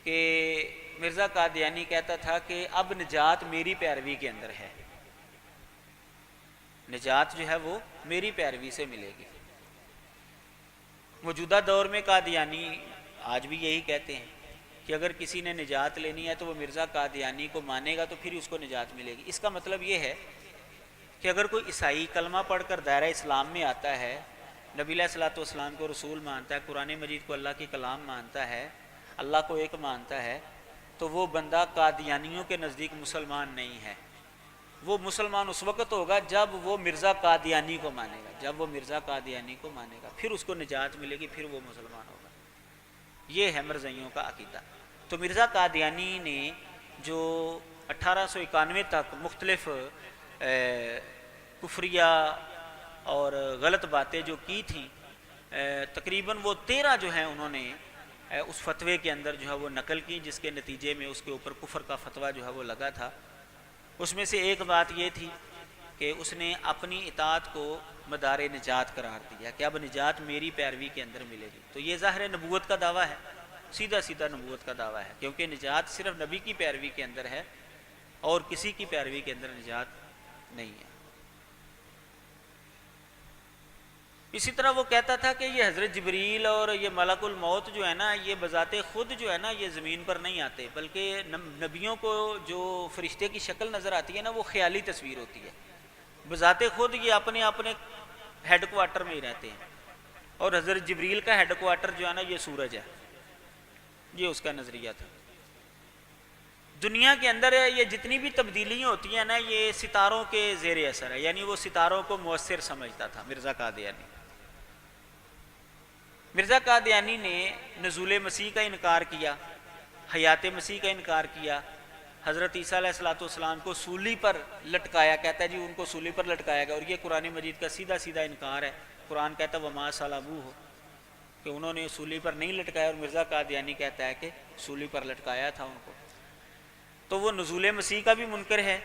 کہ مرزا قادیانی کہتا تھا کہ اب نجات میری پیروی کے اندر ہے، نجات جو ہے وہ میری پیروی سے ملے گی. موجودہ دور میں قادیانی آج بھی یہی کہتے ہیں کہ اگر کسی نے نجات لینی ہے تو وہ مرزا قادیانی کو مانے گا تو پھر اس کو نجات ملے گی. اس کا مطلب یہ ہے کہ اگر کوئی عیسائی کلمہ پڑھ کر دائرہ اسلام میں آتا ہے، نبی علیہ الصلوۃ والسلام کو رسول مانتا ہے، قرآن مجید کو اللہ کی کلام مانتا ہے، اللہ کو ایک مانتا ہے، تو وہ بندہ قادیانیوں کے نزدیک مسلمان نہیں ہے. وہ مسلمان اس وقت ہوگا جب وہ مرزا قادیانی کو مانے گا، جب وہ مرزا قادیانی کو مانے گا، پھر اس کو نجات ملے گی، پھر وہ مسلمان ہوگا. یہ ہے مرزائیوں کا عقیدہ. تو مرزا قادیانی نے جو 1891 تک مختلف کفریہ اور غلط باتیں جو کی تھیں، تقریباً وہ 13 جو ہیں انہوں نے اس فتوے کے اندر جو ہے وہ نقل کی، جس کے نتیجے میں اس کے اوپر کفر کا فتویٰ جو ہے وہ لگا تھا. اس میں سے ایک بات یہ تھی کہ اس نے اپنی اطاعت کو مدار نجات قرار دیا کہ اب نجات میری پیروی کے اندر ملے گی. تو یہ ظاہر نبوت کا دعویٰ ہے، سیدھا نبوت کا دعویٰ ہے، کیونکہ نجات صرف نبی کی پیروی کے اندر ہے اور کسی کی پیروی کے اندر نجات نہیں ہے. اسی طرح وہ کہتا تھا کہ یہ حضرت جبریل اور یہ ملک الموت جو ہے نا، یہ بذات خود جو ہے نا یہ زمین پر نہیں آتے، بلکہ نبیوں کو جو فرشتے کی شکل نظر آتی ہے نا وہ خیالی تصویر ہوتی ہے. بذات خود یہ اپنے ہیڈ کوارٹر میں ہی رہتے ہیں، اور حضرت جبریل کا ہیڈ کوارٹر جو ہے نا یہ سورج ہے. یہ اس کا نظریہ تھا. دنیا کے اندر یہ جتنی بھی تبدیلیاں ہوتی ہیں نا یہ ستاروں کے زیر اثر ہے، یعنی وہ ستاروں کو مؤثر سمجھتا تھا مرزا قادیانی. مرزا قادیانی نے نزول مسیح کا انکار کیا، حیات مسیح کا انکار کیا، حضرت عیسیٰ علیہ الصلوۃ والسلام کو سولی پر لٹکایا، کہتا ہے جی ان کو سولی پر لٹکایا گیا، اور یہ قرآن مجید کا سیدھا انکار ہے. قرآن کہتا ہے وما صلبوہ، کہ انہوں نے سولی پر نہیں لٹکایا، اور مرزا قادیانی کہتا ہے کہ سولی پر لٹکایا تھا ان کو. تو وہ نزول مسیح کا بھی منکر ہے،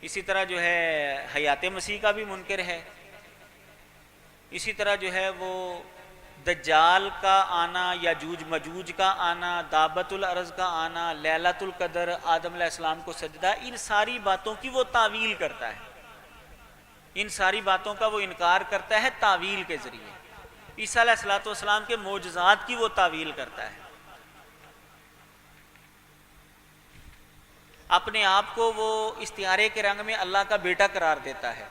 اسی طرح جو ہے حیات مسیح کا بھی منکر ہے، اسی طرح جو ہے وہ دجال کا آنا، یاجوج مجوج کا آنا، دابت الارض کا آنا، لیلۃ القدر، آدم علیہ السلام کو سجدہ، ان ساری باتوں کی وہ تعویل کرتا ہے، ان ساری باتوں کا وہ انکار کرتا ہے تعویل کے ذریعے۔ عیسیٰ علیہ السلام کے معجزات کی وہ تعویل کرتا ہے، اپنے آپ کو وہ استعارے کے رنگ میں اللہ کا بیٹا قرار دیتا ہے۔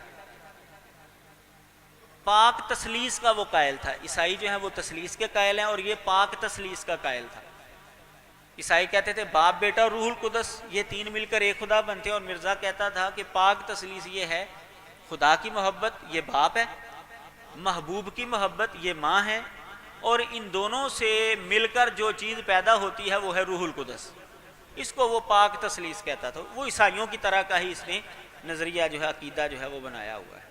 پاک تثلیث کا وہ قائل تھا، عیسائی جو ہیں وہ تثلیث کے قائل ہیں، اور یہ پاک تثلیث کا قائل تھا۔ عیسائی کہتے تھے باپ بیٹا اور روح القدس یہ تین مل کر ایک خدا بنتے ہیں، اور مرزا کہتا تھا کہ پاک تثلیث یہ ہے خدا کی محبت یہ باپ ہے، محبوب کی محبت یہ ماں ہے، اور ان دونوں سے مل کر جو چیز پیدا ہوتی ہے وہ ہے روح القدس، اس کو وہ پاک تثلیث کہتا تھا۔ وہ عیسائیوں کی طرح کا ہی اس نے نظریہ جو ہے، عقیدہ جو ہے وہ بنایا ہوا ہے۔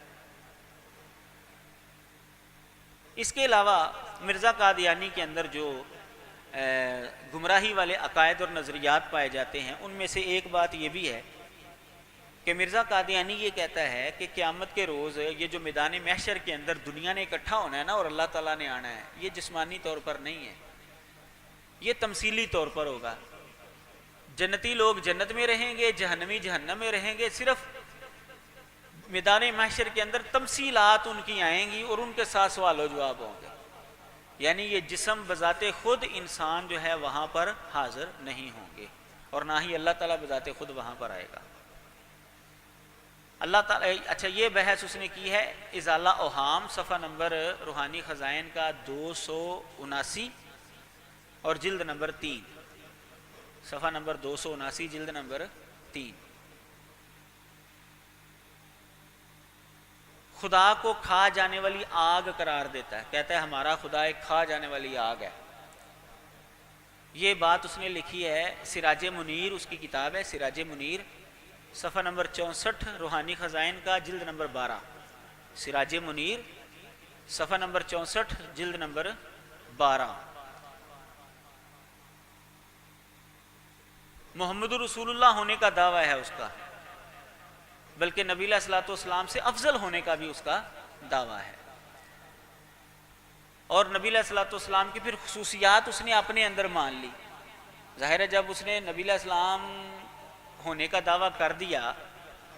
اس کے علاوہ مرزا قادیانی کے اندر جو گمراہی والے عقائد اور نظریات پائے جاتے ہیں، ان میں سے ایک بات یہ بھی ہے کہ مرزا قادیانی یہ کہتا ہے کہ قیامت کے روز یہ جو میدان محشر کے اندر دنیا نے اکٹھا ہونا ہے نا اور اللہ تعالیٰ نے آنا ہے، یہ جسمانی طور پر نہیں ہے، یہ تمثیلی طور پر ہوگا۔ جنتی لوگ جنت میں رہیں گے، جہنمی جہنم میں رہیں گے، صرف میدان محشر کے اندر تمثیلات ان کی آئیں گی اور ان کے ساتھ سوال و جواب ہوں گے، یعنی یہ جسم بذات خود انسان جو ہے وہاں پر حاضر نہیں ہوں گے، اور نہ ہی اللہ تعالیٰ بذات خود وہاں پر آئے گا۔ اللہ تعالیٰ اچھا یہ بحث اس نے کی ہے ازالہ اوہام، صفحہ نمبر روحانی خزائن کا 279 اور جلد نمبر 3، صفحہ نمبر 279 جلد نمبر 3۔ خدا کو کھا جانے والی آگ قرار دیتا ہے، کہتا ہے ہمارا خدا ایک کھا جانے والی آگ ہے۔ یہ بات اس نے لکھی ہے سراج منیر، اس کی کتاب ہے سراج منیر، صفحہ نمبر 64 روحانی خزائن کا جلد نمبر 12، سراج منیر صفحہ نمبر 64 جلد نمبر 12۔ محمد رسول اللہ ہونے کا دعویٰ ہے اس کا، بلکہ نبی علیہ الصلوۃ والسلام سے افضل ہونے کا بھی اس کا دعویٰ ہے، اور نبی علیہ الصلوۃ والسلام کی پھر خصوصیات اس نے اپنے اندر مان لی۔ ظاہر ہے جب اس نے نبی علیہ السلام ہونے کا دعویٰ کر دیا،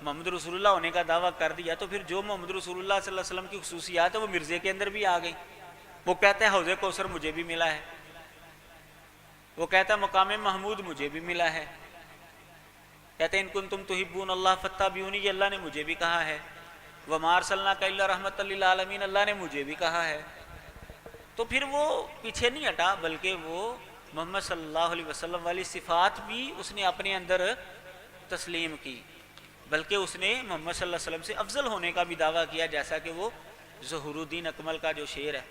محمد رسول اللہ ہونے کا دعویٰ کر دیا، تو پھر جو محمد رسول اللہ صلی اللہ علیہ وسلم کی خصوصیات ہے وہ مرزے کے اندر بھی آ گئی۔ وہ کہتا ہے حوض کوثر مجھے بھی ملا ہے، وہ کہتا ہے مقام محمود مجھے بھی ملا ہے، کہتے ہیں ان کنتم تحبون اللہ فاتبعونی، یہ اللہ نے مجھے بھی کہا ہے، وما ارسلناک الا رحمۃ للعالمین، اللہ نے مجھے بھی کہا ہے۔ تو پھر وہ پیچھے نہیں ہٹا، بلکہ وہ محمد صلی اللہ علیہ وسلم والی صفات بھی اس نے اپنے اندر تسلیم کی، بلکہ اس نے محمد صلی اللہ علیہ وسلم سے افضل ہونے کا بھی دعویٰ کیا، جیسا کہ وہ ظہور الدین اکمل کا جو شعر ہے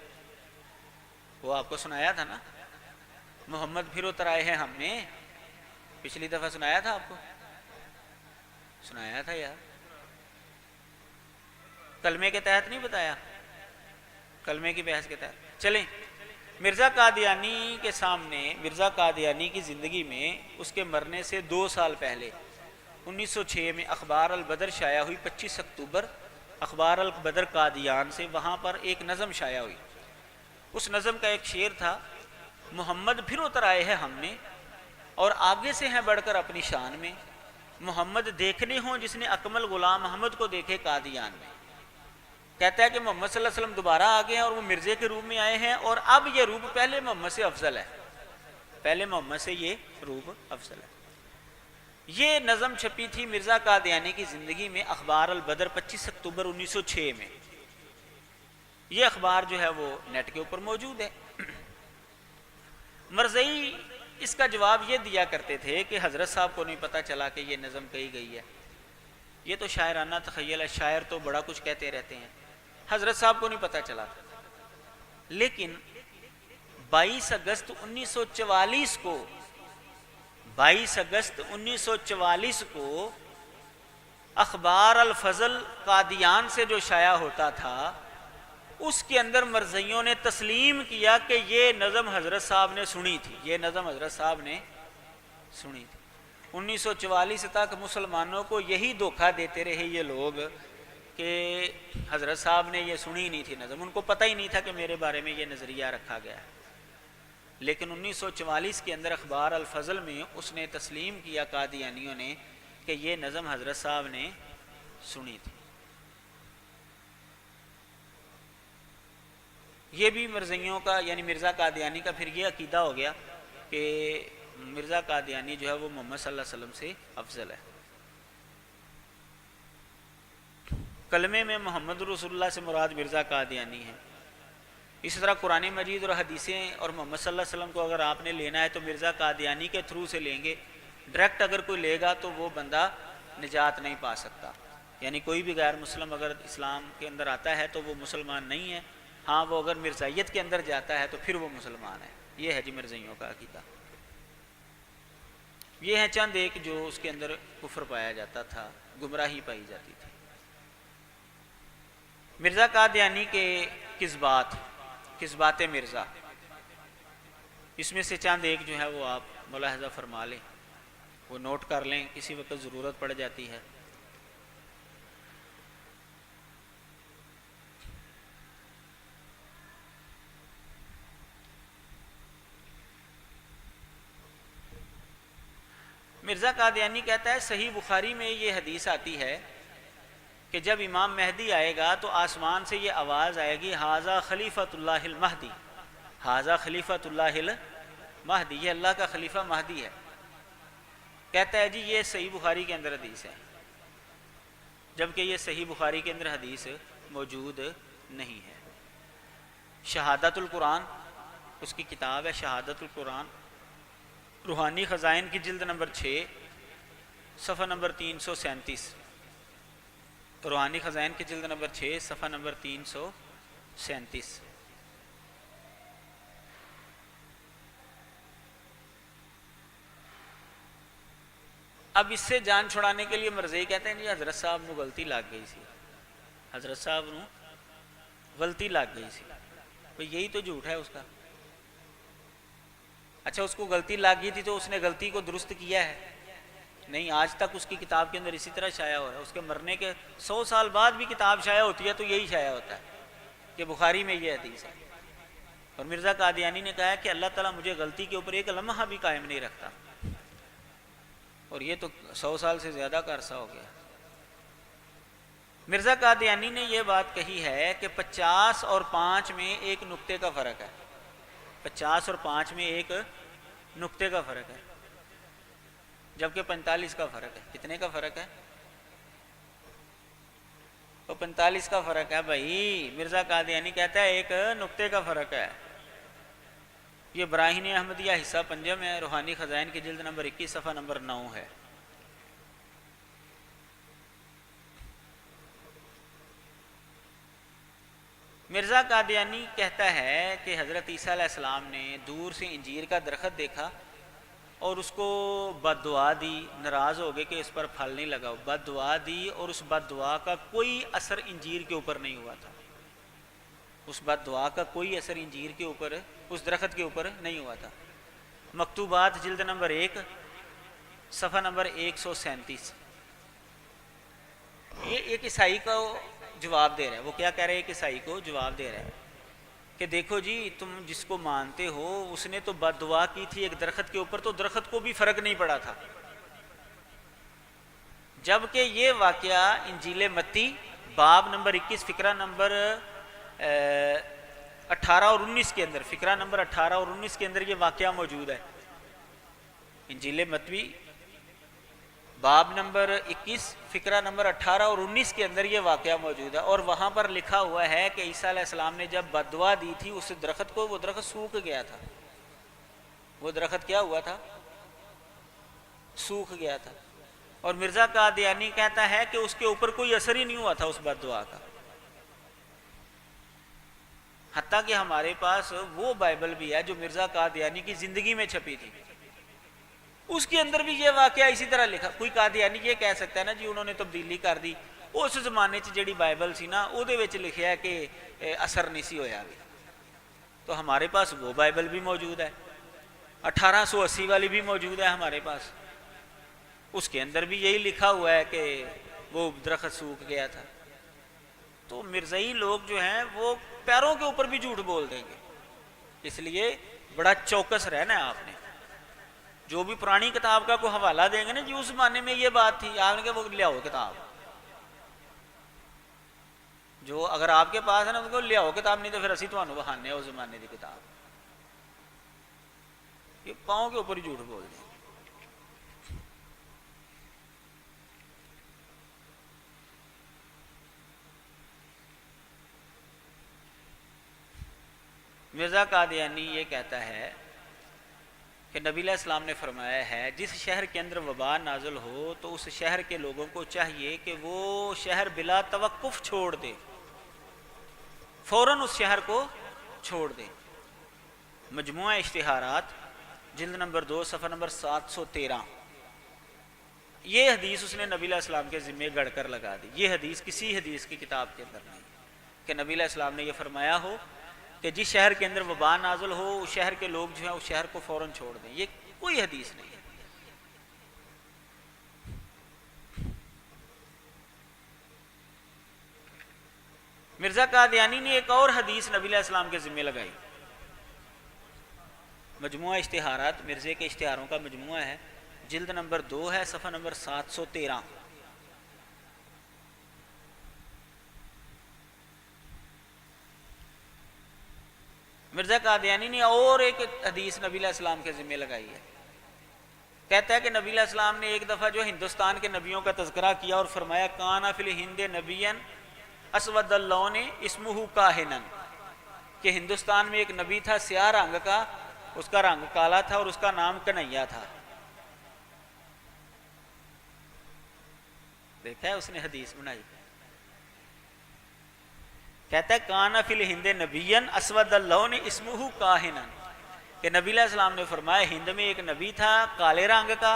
وہ آپ کو سنایا تھا نا، محمد پھر اتر آئے ہیں ہم نے، پچھلی دفعہ سنایا تھا آپ کو، سنایا تھا یار، کلمے کے تحت نہیں بتایا، کلمے کی بحث کے تحت۔ چلیں، مرزا قادیانی کے سامنے، مرزا قادیانی کی زندگی میں اس کے مرنے سے 2 سال پہلے 1906 میں اخبار البدر شائع ہوئی، 25 اکتوبر اخبار البدر قادیان سے، وہاں پر ایک نظم شائع ہوئی۔ اس نظم کا ایک شعر تھا، محمد پھر اتر آئے ہیں ہم نے اور آگے سے ہیں بڑھ کر اپنی شان میں، محمد دیکھنے ہوں جس نے اکمل غلام احمد کو دیکھے قادیان میں۔ کہتا ہے کہ محمد صلی اللہ علیہ وسلم دوبارہ آ گئے ہیں اور وہ مرزے کے روپ میں آئے ہیں، اور اب یہ روپ پہلے محمد سے افضل ہے، پہلے محمد سے یہ روپ افضل ہے۔ یہ نظم چھپی تھی مرزا قادیانی کی زندگی میں اخبار البدر 25 اکتوبر 1906 میں۔ یہ اخبار جو ہے وہ نیٹ کے اوپر موجود ہے۔ مرزئی اس کا جواب یہ دیا کرتے تھے کہ حضرت صاحب کو نہیں پتہ چلا کہ یہ نظم کہی گئی ہے، یہ تو شاعرانہ تخیل ہے، شاعر تو بڑا کچھ کہتے رہتے ہیں، حضرت صاحب کو نہیں پتہ چلا تھا۔ لیکن 22 اگست 1944 کو 22 اگست 1944 کو اخبار الفضل قادیان سے جو شائع ہوتا تھا، اس کے اندر مرزائیوں نے تسلیم کیا کہ یہ نظم حضرت صاحب نے سنی تھی، یہ نظم حضرت صاحب نے سنی تھی۔ 1944 تک مسلمانوں کو یہی دھوکہ دیتے رہے یہ لوگ کہ حضرت صاحب نے یہ سنی نہیں تھی نظم، ان کو پتہ ہی نہیں تھا کہ میرے بارے میں یہ نظریہ رکھا گیا ہے، لیکن 1944 کے اندر اخبار الفضل میں اس نے تسلیم کیا قادیانیوں نے کہ یہ نظم حضرت صاحب نے سنی تھی۔ یہ بھی مرزائیوں کا یعنی مرزا قادیانی کا پھر یہ عقیدہ ہو گیا کہ مرزا قادیانی جو ہے وہ محمد صلی اللہ علیہ وسلم سے افضل ہے۔ کلمے میں محمد رسول اللہ سے مراد مرزا قادیانی ہے۔ اس طرح قرآن مجید اور حدیثیں اور محمد صلی اللہ علیہ وسلم کو اگر آپ نے لینا ہے تو مرزا قادیانی کے تھرو سے لیں گے، ڈائریکٹ اگر کوئی لے گا تو وہ بندہ نجات نہیں پا سکتا، یعنی کوئی بھی غیر مسلم اگر اسلام کے اندر آتا ہے تو وہ مسلمان نہیں ہے، ہاں وہ اگر مرزائیت کے اندر جاتا ہے تو پھر وہ مسلمان ہے۔ یہ ہے جی مرزائیوں کا عقیدہ۔ یہ ہیں چند ایک جو اس کے اندر کفر پایا جاتا تھا، گمراہی پائی جاتی تھی۔ مرزا قادیانی کے کذبات مرزا، اس میں سے چند ایک جو ہے وہ آپ ملاحظہ فرما لیں، وہ نوٹ کر لیں، کسی وقت ضرورت پڑ جاتی ہے۔ مرزا قادیانی کہتا ہے صحیح بخاری میں یہ حدیث آتی ہے کہ جب امام مہدی آئے گا تو آسمان سے یہ آواز آئے گی، ھذا خلیفۃ اللہ المہدی، ھذا خلیفۃ اللہ المہدی، یہ اللہ کا خلیفہ مہدی ہے۔ کہتا ہے جی یہ صحیح بخاری کے اندر حدیث ہے، جبکہ یہ صحیح بخاری کے اندر حدیث موجود نہیں ہے۔ شہادت القرآن اس کی کتاب ہے، شہادت القرآن، روحانی خزائن کی جلد نمبر 6 صفحہ نمبر 337، روحانی خزائن کی جلد نمبر 6 صفحہ نمبر 337۔ اب اس سے جان چھڑانے کے لیے مرزائی کہتے ہیں جی حضرت صاحب نو غلطی لگ گئی سی، حضرت صاحب نو غلطی لگ گئی سی، تو یہی تو جھوٹ ہے اس کا۔ اچھا اس کو غلطی لگ گئی تھی تو اس نے غلطی کو درست کیا ہے؟ نہیں، آج تک اس کی کتاب کے اندر اسی طرح شائع ہو رہا ہے، اس کے مرنے کے 100 سال بعد بھی کتاب شائع ہوتی ہے تو یہی شائع ہوتا ہے کہ بخاری میں یہ حدیث ہے۔ اور مرزا قادیانی نے کہا ہے کہ اللہ تعالیٰ مجھے غلطی کے اوپر ایک لمحہ بھی قائم نہیں رکھتا، اور یہ تو 100 سال سے زیادہ کا عرصہ ہو گیا۔ مرزا قادیانی نے یہ بات کہی ہے کہ 50 اور 5 میں ایک نقطے کا فرق ہے، 50 اور 5 میں ایک نقطے کا فرق ہے، جبکہ 45 کا فرق ہے۔ کتنے کا فرق ہے؟ تو 45 کا فرق ہے بھائی۔ مرزا قادیانی کہتا ہے ایک نقطے کا فرق ہے۔ یہ براہین احمدیہ حصہ پنجم ہے، روحانی خزائن کی جلد نمبر 21 صفحہ نمبر 9 ہے۔ مرزا قادیانی کہتا ہے کہ حضرت عیسیٰ علیہ السلام نے دور سے انجیر کا درخت دیکھا اور اس کو بد دعا دی، ناراض ہو گئے کہ اس پر پھل نہیں لگا، بد دعا دی، اور اس بد دعا کا کوئی اثر انجیر کے اوپر نہیں ہوا تھا، اس بد دعا کا کوئی اثر انجیر کے اوپر، اس درخت کے اوپر نہیں ہوا تھا۔ مکتوبات جلد نمبر 1 صفحہ نمبر 137۔ یہ ایک عیسائی کو جواب دے رہا ہے، وہ کیا کہہ رہے ہیں؟ ایک عیسائی کو جواب دے رہا ہے کہ دیکھو جی تم جس کو مانتے ہو اس نے تو بد دعا کی تھی ایک درخت کے اوپر، تو درخت کو بھی فرق نہیں پڑا تھا، جبکہ یہ واقعہ انجیل متی باب نمبر 21 فقرہ نمبر 18 اور 19 کے اندر، فقرہ نمبر 18 اور 19 کے اندر یہ واقعہ موجود ہے۔ انجیل متی باب نمبر 21 فقرہ نمبر 18 اور 19 کے اندر یہ واقعہ موجود ہے، اور وہاں پر لکھا ہوا ہے کہ عیسیٰ علیہ السلام نے جب بد دعا دی تھی اس درخت کو، وہ درخت سوکھ گیا تھا۔ وہ درخت کیا ہوا تھا؟ سوکھ گیا تھا۔ اور مرزا قادیانی کہتا ہے کہ اس کے اوپر کوئی اثر ہی نہیں ہوا تھا اس بد دعا کا، حتیٰ کہ ہمارے پاس وہ بائبل بھی ہے جو مرزا قادیانی کی زندگی میں چھپی تھی، اس کے اندر بھی یہ واقعہ اسی طرح لکھا۔ کوئی قادیانی یہ کہہ سکتا ہے نا جی انہوں نے تبدیلی کر دی، اس زمانے جیڑی بائبل سی نا وہ لکھا ہے کہ اثر نہیں سی ہویا، تو ہمارے پاس وہ بائبل بھی موجود ہے، 1880 والی بھی موجود ہے ہمارے پاس، اس کے اندر بھی یہی لکھا ہوا ہے کہ وہ درخت سوکھ گیا تھا۔ تو مرزائی لوگ جو ہیں وہ پیروں کے اوپر بھی جھوٹ بول دیں گے. اس لیے بڑا چوکس رہنا ہے آپ نے. جو بھی پرانی کتاب کا کوئی حوالہ دیں گے نا جی اس زمانے میں یہ بات تھی, آپ نے کہا وہ لے آؤ کتاب, جو اگر آپ کے پاس ہے نا اس کو لے آؤ کتاب, نہیں تو پھر اسی تمہیں بہانے اس زمانے کی کتاب. یہ پاؤں کے اوپر ہی جھوٹ بول دیں. مرزا قادیانی یہ کہتا ہے کہ نبی علیہ السلام نے فرمایا ہے جس شہر کے اندر وبا نازل ہو تو اس شہر کے لوگوں کو چاہیے کہ وہ شہر بلا توقف چھوڑ دے, فوراً اس شہر کو چھوڑ دے. مجموعہ اشتہارات جلد نمبر 2 صفحہ نمبر 713. یہ حدیث اس نے نبی علیہ السلام کے ذمے گڑھ کر لگا دی. یہ حدیث کسی حدیث کی کتاب کے اندر نہیں کہ نبی علیہ السلام نے یہ فرمایا ہو کہ جس شہر کے اندر وبا نازل ہو اس شہر کے لوگ جو ہیں اس شہر کو فوراً چھوڑ دیں. یہ کوئی حدیث نہیں ہے. مرزا قادیانی نے ایک اور حدیث نبی علیہ السلام کے ذمے لگائی. مجموعہ اشتہارات مرزے کے اشتہاروں کا مجموعہ ہے, جلد نمبر 2 ہے, صفحہ نمبر 713. مرزا قادیانی نے اور ایک حدیث نبی علیہ السلام کے ذمے لگائی ہے. کہتا ہے کہ نبی علیہ السلام نے ایک دفعہ جو ہندوستان کے نبیوں کا تذکرہ کیا اور فرمایا کانا فی الہند نبیا اسود اللون اسمہ کاہنن, کہ ہندوستان میں ایک نبی تھا سیاہ رنگ کا, اس کا رنگ کالا تھا اور اس کا نام کنہیا تھا. دیکھا ہے اس نے حدیث بنائی. کہتا ہے کانا فی الہند نبیا اسود اللون اسمہ کاہنن, کہ نبی علیہ السلام نے فرمایا ہند میں ایک نبی تھا کالے رنگ کا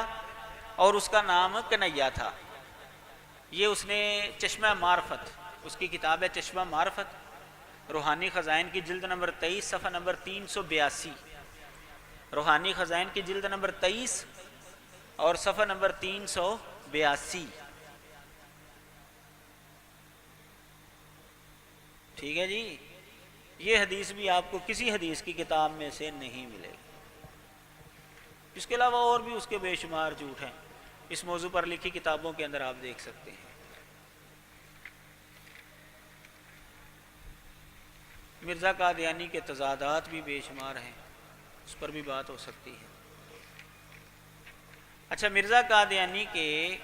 اور اس کا نام کنہیا تھا. یہ اس نے چشمہ معرفت, اس کی کتاب ہے چشمہ معرفت, روحانی خزائن کی جلد نمبر 23 صفحہ نمبر 382. روحانی خزائن کی جلد نمبر 23 اور صفحہ نمبر 382. ٹھیک ہے جی. یہ حدیث بھی آپ کو کسی حدیث کی کتاب میں سے نہیں ملے گی. اس کے علاوہ اور بھی اس کے بے شمار جھوٹ ہیں, اس موضوع پر لکھی کتابوں کے اندر آپ دیکھ سکتے ہیں. مرزا قادیانی کے تضادات بھی بے شمار ہیں, اس پر بھی بات ہو سکتی ہے. اچھا, مرزا قادیانی کے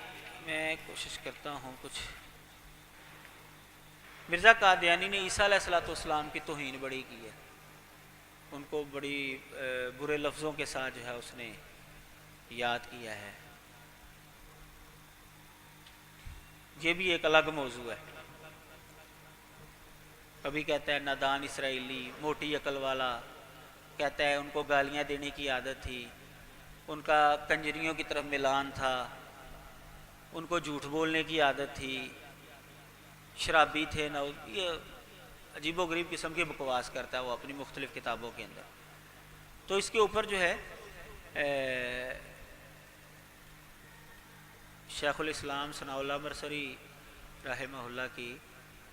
میں کوشش کرتا ہوں کچھ. مرزا قادیانی نے عیسیٰ علیہ الصلوۃ والسلام کی توہین بڑی کی ہے, ان کو بڑی برے لفظوں کے ساتھ جو ہے اس نے یاد کیا ہے. یہ بھی ایک الگ موضوع ہے. کبھی کہتا ہے نادان اسرائیلی, موٹی عقل والا, کہتا ہے ان کو گالیاں دینے کی عادت تھی, ان کا کنجریوں کی طرف میلان تھا, ان کو جھوٹ بولنے کی عادت تھی, شرابی تھے نہ. یہ عجیب و غریب قسم کی بکواس کرتا ہے وہ اپنی مختلف کتابوں کے اندر. تو اس کے اوپر جو ہے شیخ الاسلام ثناء اللہ مرسری رحمہ اللہ کی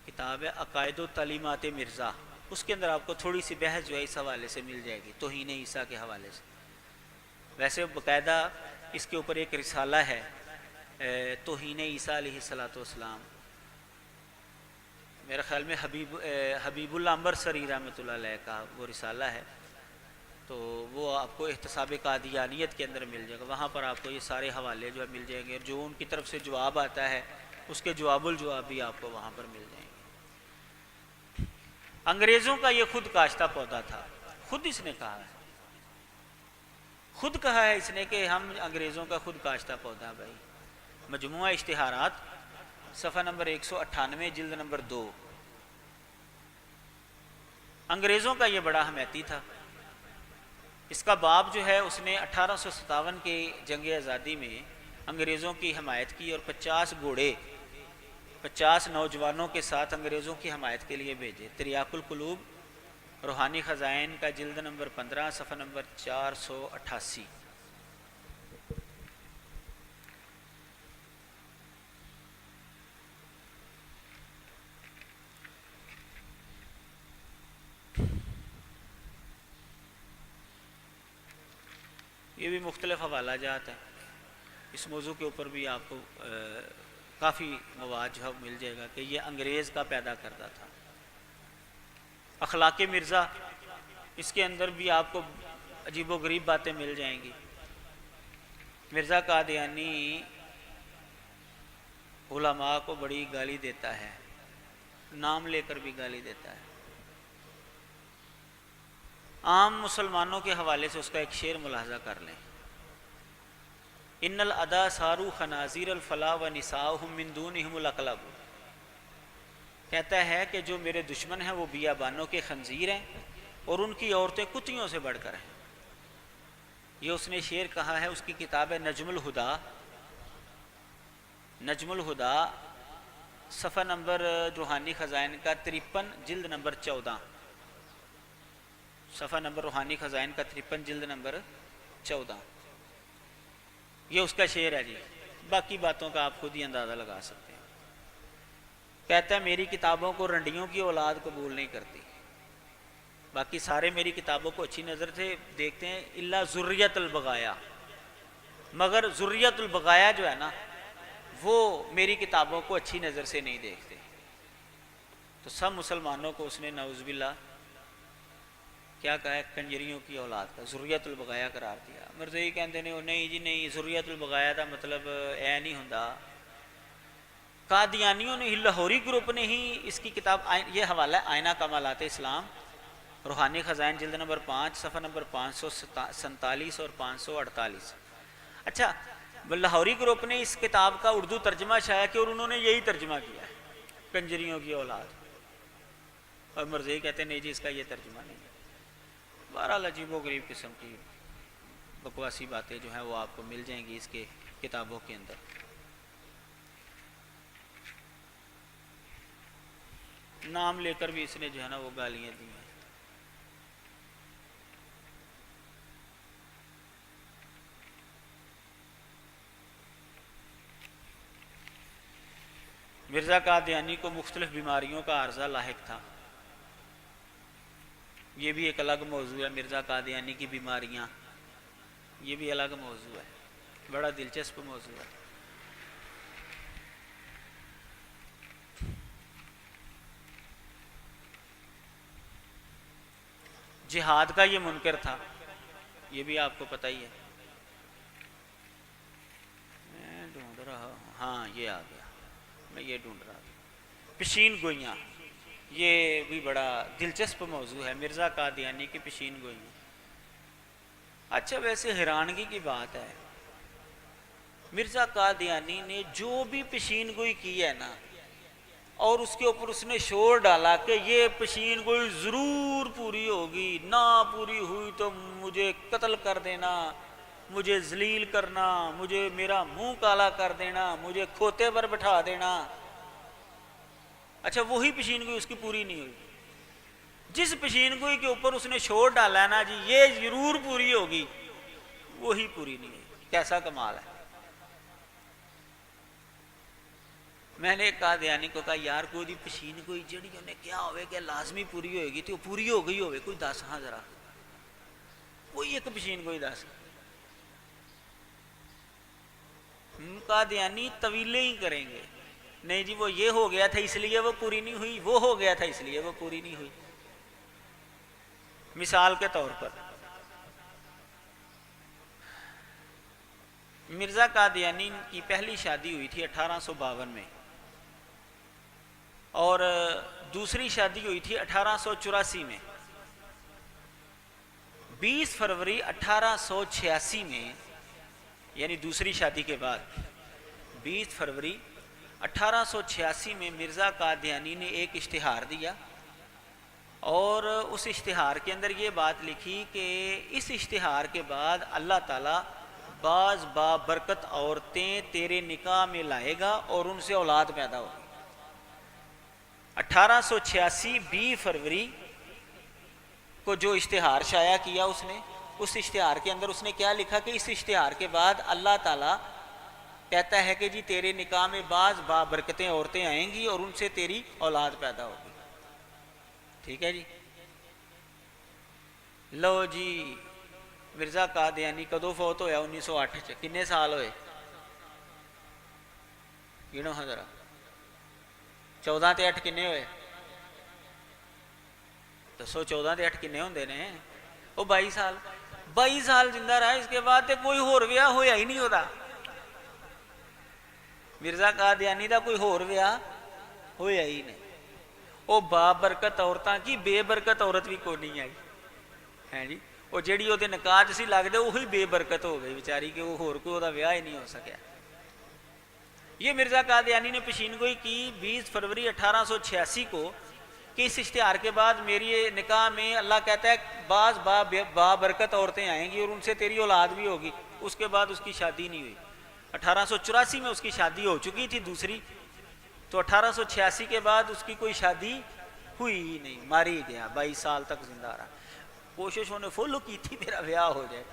کتاب ہے عقائد و تعلیمات مرزا, اس کے اندر آپ کو تھوڑی سی بحث جو ہے اس حوالے سے مل جائے گی, توہین عیسیٰ کے حوالے سے. ویسے باقاعدہ اس کے اوپر ایک رسالہ ہے توہین عیسیٰ علیہ الصلوۃ والسلام, میرے خیال میں حبیب اللہ عنبر سری رحمۃ اللہ علیہ کا وہ رسالہ ہے. تو وہ آپ کو احتساب قادیانیت کے اندر مل جائے گا, وہاں پر آپ کو یہ سارے حوالے جو ہے مل جائیں گے, اور جو ان کی طرف سے جواب آتا ہے اس کے جواب الجواب بھی آپ کو وہاں پر مل جائیں گے. انگریزوں کا یہ خود کاشتہ پودا تھا, خود اس نے کہا ہے, خود کہا ہے اس نے کہ ہم انگریزوں کا خود کاشتہ پودا. بھائی مجموعہ اشتہارات صفحہ نمبر 198 جلد نمبر 2. انگریزوں کا یہ بڑا حمیتی تھا. اس کا باپ جو ہے اس نے 1857 کے جنگ آزادی میں انگریزوں کی حمایت کی اور 50 گھوڑے 50 نوجوانوں کے ساتھ انگریزوں کی حمایت کے لیے بھیجے. تریاق القلوب روحانی خزائن کا جلد نمبر 15 صفحہ نمبر 488. یہ بھی مختلف حوالہ جات ہیں، اس موضوع کے اوپر بھی آپ کو کافی مواد جو ہے مل جائے گا کہ یہ انگریز کا پیدا کردہ تھا۔ اخلاق مرزا، اس کے اندر بھی آپ کو عجیب و غریب باتیں مل جائیں گی۔ مرزا قادیانی علماء کو بڑی گالی دیتا ہے، نام لے کر بھی گالی دیتا ہے۔ عام مسلمانوں کے حوالے سے اس کا ایک شعر ملاحظہ کر لیں، ان الادا سارو خنازیر الفلا و نساؤہم من دونہم الاقلب، کہتا ہے کہ جو میرے دشمن ہیں وہ بیابانوں کے خنزیر ہیں اور ان کی عورتیں کتیوں سے بڑھ کر ہیں۔ یہ اس نے شعر کہا ہے، اس کی کتاب ہے نجم الہدا، نجم الہدا صفحہ نمبر روحانی خزائن کا 53 جلد نمبر 14، صفحہ نمبر روحانی خزائن کا 53 جلد نمبر 14، یہ اس کا شعر ہے جی۔ باقی باتوں کا آپ خود ہی اندازہ لگا سکتے ہیں۔ کہتا ہے میری کتابوں کو رنڈیوں کی اولاد قبول نہیں کرتی، باقی سارے میری کتابوں کو اچھی نظر سے دیکھتے ہیں الا ذریت البغایا، مگر ذریت البغایا جو ہے نا وہ میری کتابوں کو اچھی نظر سے نہیں دیکھتے۔ تو سب مسلمانوں کو اس نے نعوذ باللہ کیا کہا ہے، کنجریوں کی اولاد کا ذریت البغایا قرار دیا۔ مرزوی کہتے ہیں نہیں جی نہیں، ذریت البغایا کا مطلب اے نہیں ہوندا۔ قادیانیوں نے ہی، لاہوری گروپ نے ہی اس کی کتاب، یہ حوالہ ہے آئینہ کمالات اسلام، روحانی خزائن جلد نمبر 5 صفحہ نمبر 547 اور 548۔ اچھا، لاہوری گروپ نے اس کتاب کا اردو ترجمہ شائع کیا اور انہوں نے یہی ترجمہ کیا ہے، کنجریوں کی اولاد، اور مرزوی کہتے ہیں نہیں جی اس کا یہ ترجمہ نہیں ہے۔ بہرحال عجیب و غریب قسم کی بکواسی باتیں جو ہیں وہ آپ کو مل جائیں گی اس کے کتابوں کے اندر۔ نام لے کر بھی اس نے جو ہے نا وہ گالیاں دی ہیں۔ مرزا قادیانی کو مختلف بیماریوں کا عارضہ لاحق تھا، یہ بھی ایک الگ موضوع ہے۔ مرزا قادیانی کی بیماریاں یہ بھی الگ موضوع ہے، بڑا دلچسپ موضوع ہے۔ جہاد کا یہ منکر تھا، یہ بھی آپ کو پتہ ہی ہے۔ میں ڈھونڈ رہا ہوں، ہاں یہ آ گیا، میں یہ ڈھونڈ رہا تھا، پیشین گوئیاں، یہ بھی بڑا دلچسپ موضوع ہے، مرزا قادیانی کی پیشین گوئیاں۔ اچھا ویسے حیرانگی کی بات ہے، مرزا قادیانی نے جو بھی پیشین گوئی کی ہے نا، اور اس کے اوپر اس نے شور ڈالا کہ یہ پیشین گوئی ضرور پوری ہوگی، نہ پوری ہوئی تو مجھے قتل کر دینا، مجھے ذلیل کرنا، مجھے میرا منہ کالا کر دینا، مجھے کھوتے پر بٹھا دینا۔ اچھا وہی پیشین گوئی اس کی پوری نہیں ہوئی، جس پیشین گوئی کے اوپر اس نے شور ڈالا ہے نا جی یہ ضرور پوری ہوگی، وہی پوری نہیں ہوئی۔ کیسا کمال ہے۔ میں نے قادیانی کو کہا یار کوئی پیشین گوئی جڑی انہیں کیا ہوئے کہ لازمی پوری ہوئے گی تو پوری ہو گئی ہوئے، کوئی دس ہاں ذرا کوئی ایک پیشین گوئی دس۔ قادیانی طویلے ہی کریں گے، نہیں جی وہ یہ ہو گیا تھا اس لیے وہ پوری نہیں ہوئی، وہ ہو گیا تھا اس لیے وہ پوری نہیں ہوئی۔ مثال کے طور پر مرزا قادیانی کی پہلی شادی ہوئی تھی 1852 میں، اور دوسری شادی ہوئی تھی 1884 میں۔ 20 فروری 1886 میں، یعنی دوسری شادی کے بعد 20 فروری 1886 میں مرزا قادیانی نے ایک اشتہار دیا، اور اس اشتہار کے اندر یہ بات لکھی کہ اس اشتہار کے بعد اللہ تعالیٰ بعض بابرکت عورتیں تیرے نکاح میں لائے گا اور ان سے اولاد پیدا ہوگی۔ 1886 20 فروری کو جو اشتہار شائع کیا اس نے، اس اشتہار کے اندر اس نے کیا لکھا کہ اس اشتہار کے بعد اللہ تعالیٰ کہتا ہے کہ جی تیرے نکاح میں بعض بابرکتیں عورتیں آئیں گی اور ان سے تیری اولاد پیدا ہوگی۔ ٹھیک ہے جی، لو جی مرزا قادیانی کدو فوت ہویا؟ 1908 کنے سال ہوئے؟ گنو ہاں ذرا، 14 تے 8 کنے ہوئے؟ دسو 14 تے 8 کنے ہوندے نے؟ وہ 22 سال 22 سال زندہ رہا، اس کے بعد تے کوئی ہور ویاہ ہویا ہی نہیں ہوتا۔ مرزا قادیانی دا کوئی ہور ویاہ ہویا ہی نہیں۔ وہ با برکت عورتاں کی بے برکت عورت بھی کوئی نہیں آئی ہے جی، وہ جیڑی وہ نکاح سی لگتے وہی بے برکت ہو گئی بیچاری، کہ وہ ہور کوئی وہ ویاہ ہی نہیں ہو سکیا۔ یہ مرزا قادیانی نے پیشین گوئی کی 20 فروری 1886 کو کہ اس اشتہار کے بعد میری نکاح میں اللہ کہتا ہے بعض با برکت عورتیں آئیں گی اور ان سے تیری اولاد بھی ہوگی۔ اس کے بعد اس کی شادی نہیں ہوئی۔ 1884 میں اس کی شادی ہو چکی تھی دوسری، تو 1886 کے بعد اس کی کوئی شادی ہوئی ہی نہیں، ماری گیا، 22 سال تک زندہ رہا۔ کوشش انہیں فل کی تھی میرا ویاہ ہو جائے،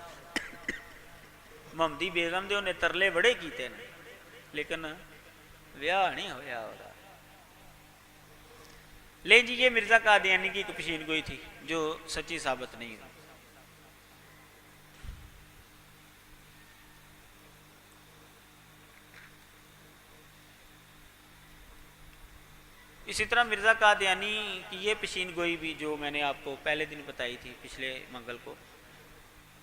محمدی بیگم دے انہیں ترلے بڑے کیتے ہیں لیکن ویاہ نہیں ہویا ہوتا۔ لے جی یہ مرزا قادیانی کی ایک پیشین گوئی تھی جو سچی ثابت نہیں ہوئی۔ اسی طرح مرزا قادیانی کی یہ پیشین گوئی بھی جو میں نے آپ کو پہلے دن بتائی تھی پچھلے منگل کو،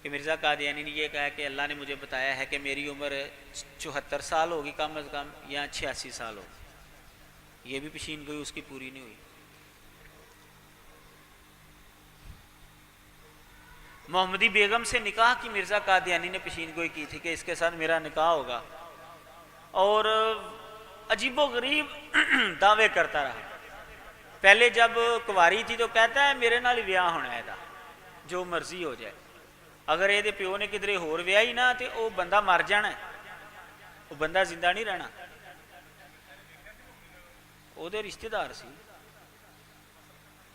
کہ مرزا قادیانی نے یہ کہا کہ اللہ نے مجھے بتایا ہے کہ میری عمر 74 سال ہوگی کم از کم، یا 86 سال ہوگی۔ یہ بھی پیشین گوئی اس کی پوری نہیں ہوئی۔ محمدی بیگم سے نکاح کی مرزا قادیانی نے پیشین گوئی کی تھی کہ اس کے ساتھ میرا نکاح ہوگا، اور عجیب و غریب دعوے کرتا رہا۔ پہلے جب کنواری تھی تو کہتا ہے میرے نال ویاہ ہونا ہے دا، جو مرضی ہو جائے، اگر یہ پیو نے کدھر ہور ویاہ ہی نہ تو وہ بندہ مر جانا ہے، وہ بندہ زندہ نہیں رہنا۔ وہ دے رشتہ دار سی،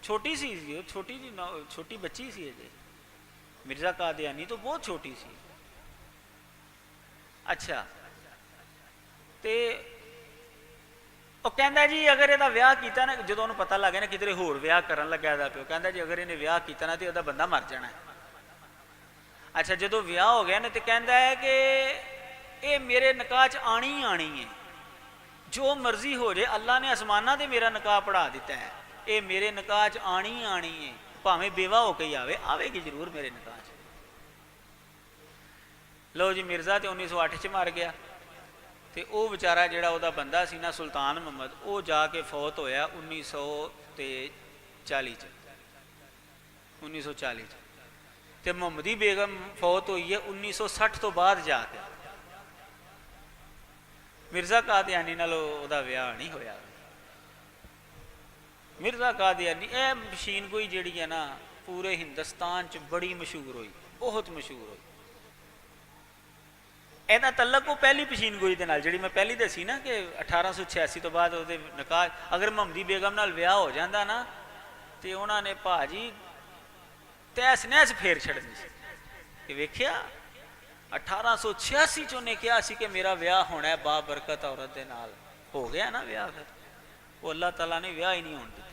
چھوٹی سی چھوٹی بچی سی جی، مرزا قادیانی تو بہت چھوٹی سی۔ اچھا تے وہ کہندا جی اگر یہ ویاہ کیتا نا، جدوں انہوں پتہ لگ گیا نا کدھر ہور ویاہ کرن لگا دا پیو، کہندا جی اگر انہیں ویاہ کیتا نا تو یہ بندہ مر جانا ہے۔ اچھا جدوں ویاہ ہو گیا نا تو کہندا ہے کہ یہ میرے نکاح چ آنی ہی آنی ہے، جو مرضی ہو جائے، اللہ نے آسمانہ تے میرا نکاح پڑھا دیتا ہے، یہ میرے نکاح چ آنی ہی آنی ہے، بھاویں بیوہ ہو کے ہی آوے گی ضرور میرے نکاح چ۔ لو جی مرزا تے 1908 چ مر گیا، تے او بیچارہ جڑا او دا بندہ سی نا سلطان محمد، او جا کے فوت ہویا 1940 چ، 1940 تے محمدی بیگم فوت ہوئی ہے 1960 تو بعد جا کے۔ مرزا قادیانی نال او دا ویاہ نہیں ہویا۔ مرزا قادیانی اے مشین کوئی جڑی ہے نا پورے ہندوستان چ بڑی مشہور ہوئی، بہت مشہور ہوئی۔ اینا تعلق وہ پہلی پیشین گوئی دے نال جڑی میں پہلی دسی نا کہ 1886 تو بعد وہ نکاح، اگر محمدی بیگم نال ویاہ ہو جاندہ نا تے انہوں نے جی تیس نیس پھیر چھڑنی سی کہ ویکھیا 1886 چ نے کیا سی کہ میرا ویاہ ہونا ہے با برکت عورت دے نال، ہو گیا نا ویاہ، پھر وہ اللہ تعالیٰ نے ویاہ ہی نہیں ہونے دیتا۔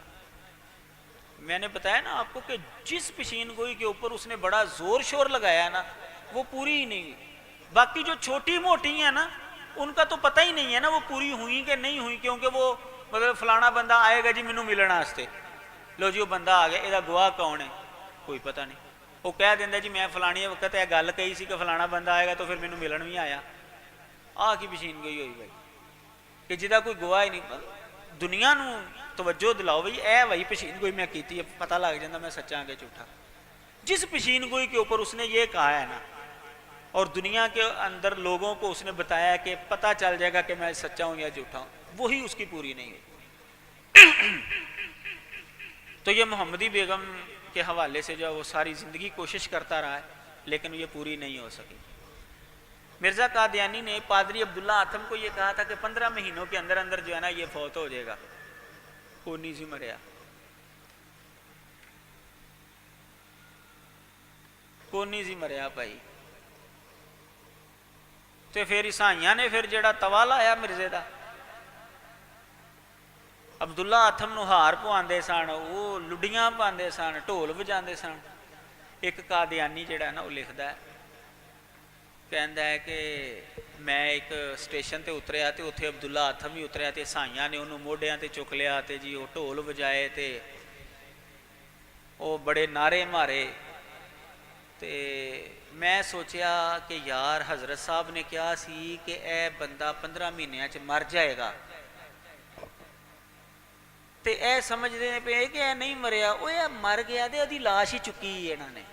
میں نے بتایا نا آپ کو کہ جس پیشین گوئی کے اوپر اس نے بڑا زور شور لگایا نا وہ پوری ہی نہیں ہوئی۔ باقی جو چھوٹی موٹی ہیں نا ان کا تو پتہ ہی نہیں ہے نا وہ پوری ہوئی کہ نہیں ہوئی، کیونکہ وہ مطلب فلانا بندہ آئے گا جی مینوں ملن واسطے، لو جی وہ بندہ آ گیا، یہ گواہ کون ہے کوئی پتہ نہیں، وہ کہہ دینا جی میں فلانی وقت یہ گل کہی سی کہ فلانا بندہ آئے گا تو پھر مینوں ملن بھی آیا۔ کی پیشین گوئی ہوئی بھائی کہ جہاں کوئی گواہ ہی نہیں۔ دنیا نو توجہ دلاؤ بھائی اے بھائی پیشین گوئی میں کیتی ہے، پتہ لگ جاتا میں سچا کہ جھوٹا۔ جس پیشین گوئی کے اوپر اس نے یہ کہا ہے نا اور دنیا کے اندر لوگوں کو اس نے بتایا کہ پتہ چل جائے گا کہ میں سچا ہوں یا جھوٹا ہوں، وہی اس کی پوری نہیں ہوئی۔ تو یہ محمدی بیگم کے حوالے سے جو وہ ساری زندگی کوشش کرتا رہا ہے لیکن یہ پوری نہیں ہو سکی۔ مرزا قادیانی نے پادری عبداللہ آتم کو یہ کہا تھا کہ 15 مہینوں کے اندر اندر جو ہے نا یہ فوت ہو جائے گا، کونی سی مریا، کونی سی مریا بھائی۔ تو پھر عیسائیاں نے پھر جڑا توا لایا مرزے دا، عبداللہ آتم نو ہار پواندے سن، وہ لڈیاں پاندے سن، ڈھول بجاندے سن، ایک قادیانی جڑا نا وہ لکھتا ہے، کہندا ہے کہ میں ایک سٹیشن تے اتریا تے اتنے عبداللہ آتھم بھی اتریا تے سائیاں نے انہوں موڈیاں تے چک لیا تے جی وہ ڈھول بجائے تے وہ بڑے نعرے مارے تے میں سوچیا کہ یار حضرت صاحب نے کیا سی کہ اے بندہ 15 مہینوں چ مر جائے گا تے اے سمجھتے پے کہ اے نہیں مریا، وہ مر گیا تے ادھی لاش ہی چکی انہوں نے،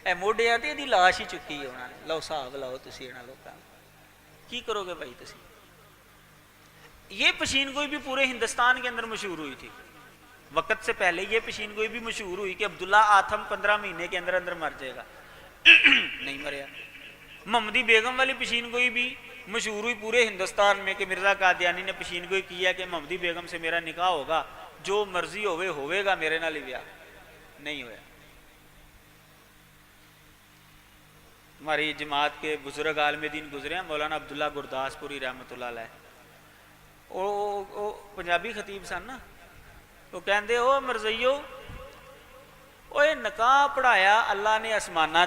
اے موڈیا تے ادھی لاش ہی چکی انہوں نے۔ لو حساب لاؤ تسی انہاں لوکاں کی کرو گے بھائی تسی؟ یہ پشین گوئی بھی پورے ہندوستان کے اندر مشہور ہوئی تھی، وقت سے پہلے یہ پشین گوئی بھی مشہور ہوئی کہ عبداللہ آتھم 15 مہینے کے اندر اندر مر جائے گا، نہیں مریا۔ محمدی بیگم والی پشین گوئی بھی مشہور ہوئی پورے ہندوستان میں کہ مرزا قادیانی نے پشین گوئی کیا کہ محمدی بیگم سے میرا نکاح ہوگا، جو مرضی ہوئے گا میرے نال بیاہ، نہیں ہویا۔ ہماری جماعت کے بزرگ عالم دین گزرے ہیں مولانا عبداللہ گرداس پوری رحمۃ اللہ علیہ، وہ پنجابی خطیب سن نا، وہ کہندے او مرزائیو اوے نکاح پڑھایا اللہ نے آسمانہ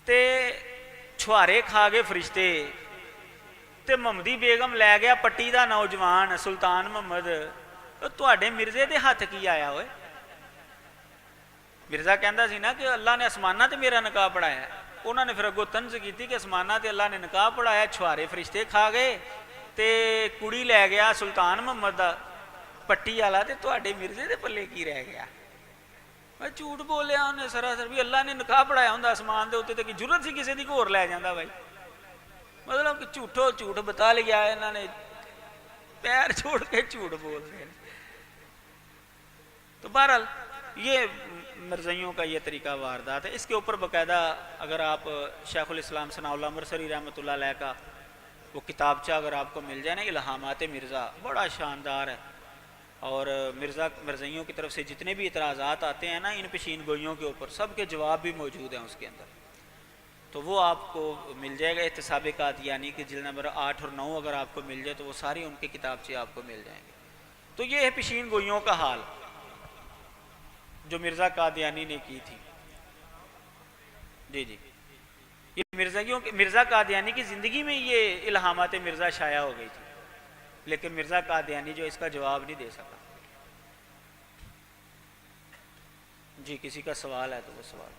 تے چھوارے کھا گئے فرشتے تے محمدی بیگم لے گیا پٹی دا نوجوان سلطان محمد، تواڈے مرزے دے ہاتھ کی آیا ہوئے؟ مرزا کہندا سی نا کہ اللہ نے آسمانہ تے میرا نکاح پڑھایا، انہوں نے پھر اگوں طنز کی کہ آسمانہ تے اللہ نے نکاح پڑھایا، چھوارے فرشتے کھا گئے تے کڑی لے گیا سلطان محمد دا پٹی والا، تے تواڈے مرزے دے پلے کی رہ گیا؟ میں جھوٹ بولیا انہیں سراسر، بھی اللہ نے نکاح پڑھایا ہوں آسمان دے اتنے، تے ضرورت سی کسی دی ہور لے جاندا بھائی؟ مطلب کہ جھوٹ بتا لیا انہوں نے، پیر چھوڑ کے جھوٹ بول رہے ہیں۔ تو بہرحال یہ مرزائیوں کا یہ طریقہ واردات ہے۔ اس کے اوپر باقاعدہ اگر آپ شیخ الاسلام ثناء اللہ مرسری رحمۃ اللہ علیہ کا وہ کتابچہ اگر آپ کو مل جائے نا الہامات مرزا، بڑا شاندار ہے، اور مرزائیوں کی طرف سے جتنے بھی اعتراضات آتے ہیں نا ان پشین گوئیوں کے اوپر، سب کے جواب بھی موجود ہیں اس کے اندر، تو وہ آپ کو مل جائے گا۔ احتساب قادیانی کی جلد نمبر 8 اور 9 اگر آپ کو مل جائے تو وہ ساری ان کے کتابچے آپ کو مل جائیں گے۔ تو یہ ہے پشین گوئیوں کا حال جو مرزا قادیانی نے کی تھی۔ جی یہ مرزا قادیانی کی زندگی میں یہ الہامات مرزا شائع ہو گئی تھی، لیکن مرزا قادیانی جو اس کا جواب نہیں دے سکا۔ جی کسی کا سوال ہے تو وہ سوال۔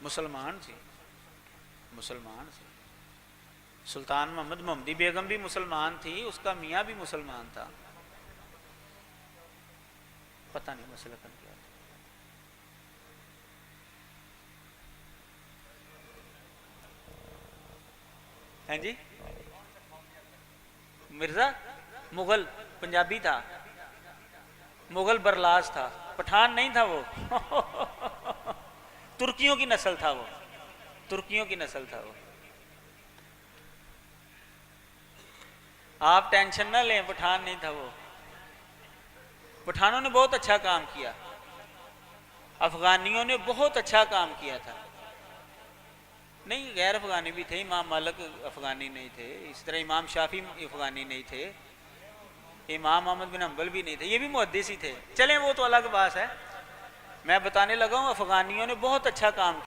مسلمان سی سلطان محمد، محمدی بیگم بھی مسلمان تھی، اس کا میاں بھی مسلمان تھا، پتہ نہیں مسئلہ کن کیا تھا۔ ہیں جی مرزا مغل پنجابی تھا، مغل برلاس تھا، پٹھان نہیں تھا وہ ترکیوں کی نسل تھا وہ، ترکیوں کی نسل تھا وہ۔ آپ ٹینشن نہ لیں، پٹھان نہیں تھا وہ۔ پٹھانوں نے بہت اچھا کام کیا، افغانیوں نے بہت اچھا کام کیا تھا، نہیں غیر افغانی بھی تھے، امام مالک افغانی نہیں تھے، اس طرح امام شافعی افغانی نہیں تھے، امام احمد بن حنبل بھی نہیں تھے، یہ بھی محدث ہی تھے۔ چلیں وہ تو الگ بات ہے، میں بتانے لگا ہوں افغانیوں نے بہت اچھا کام کیا۔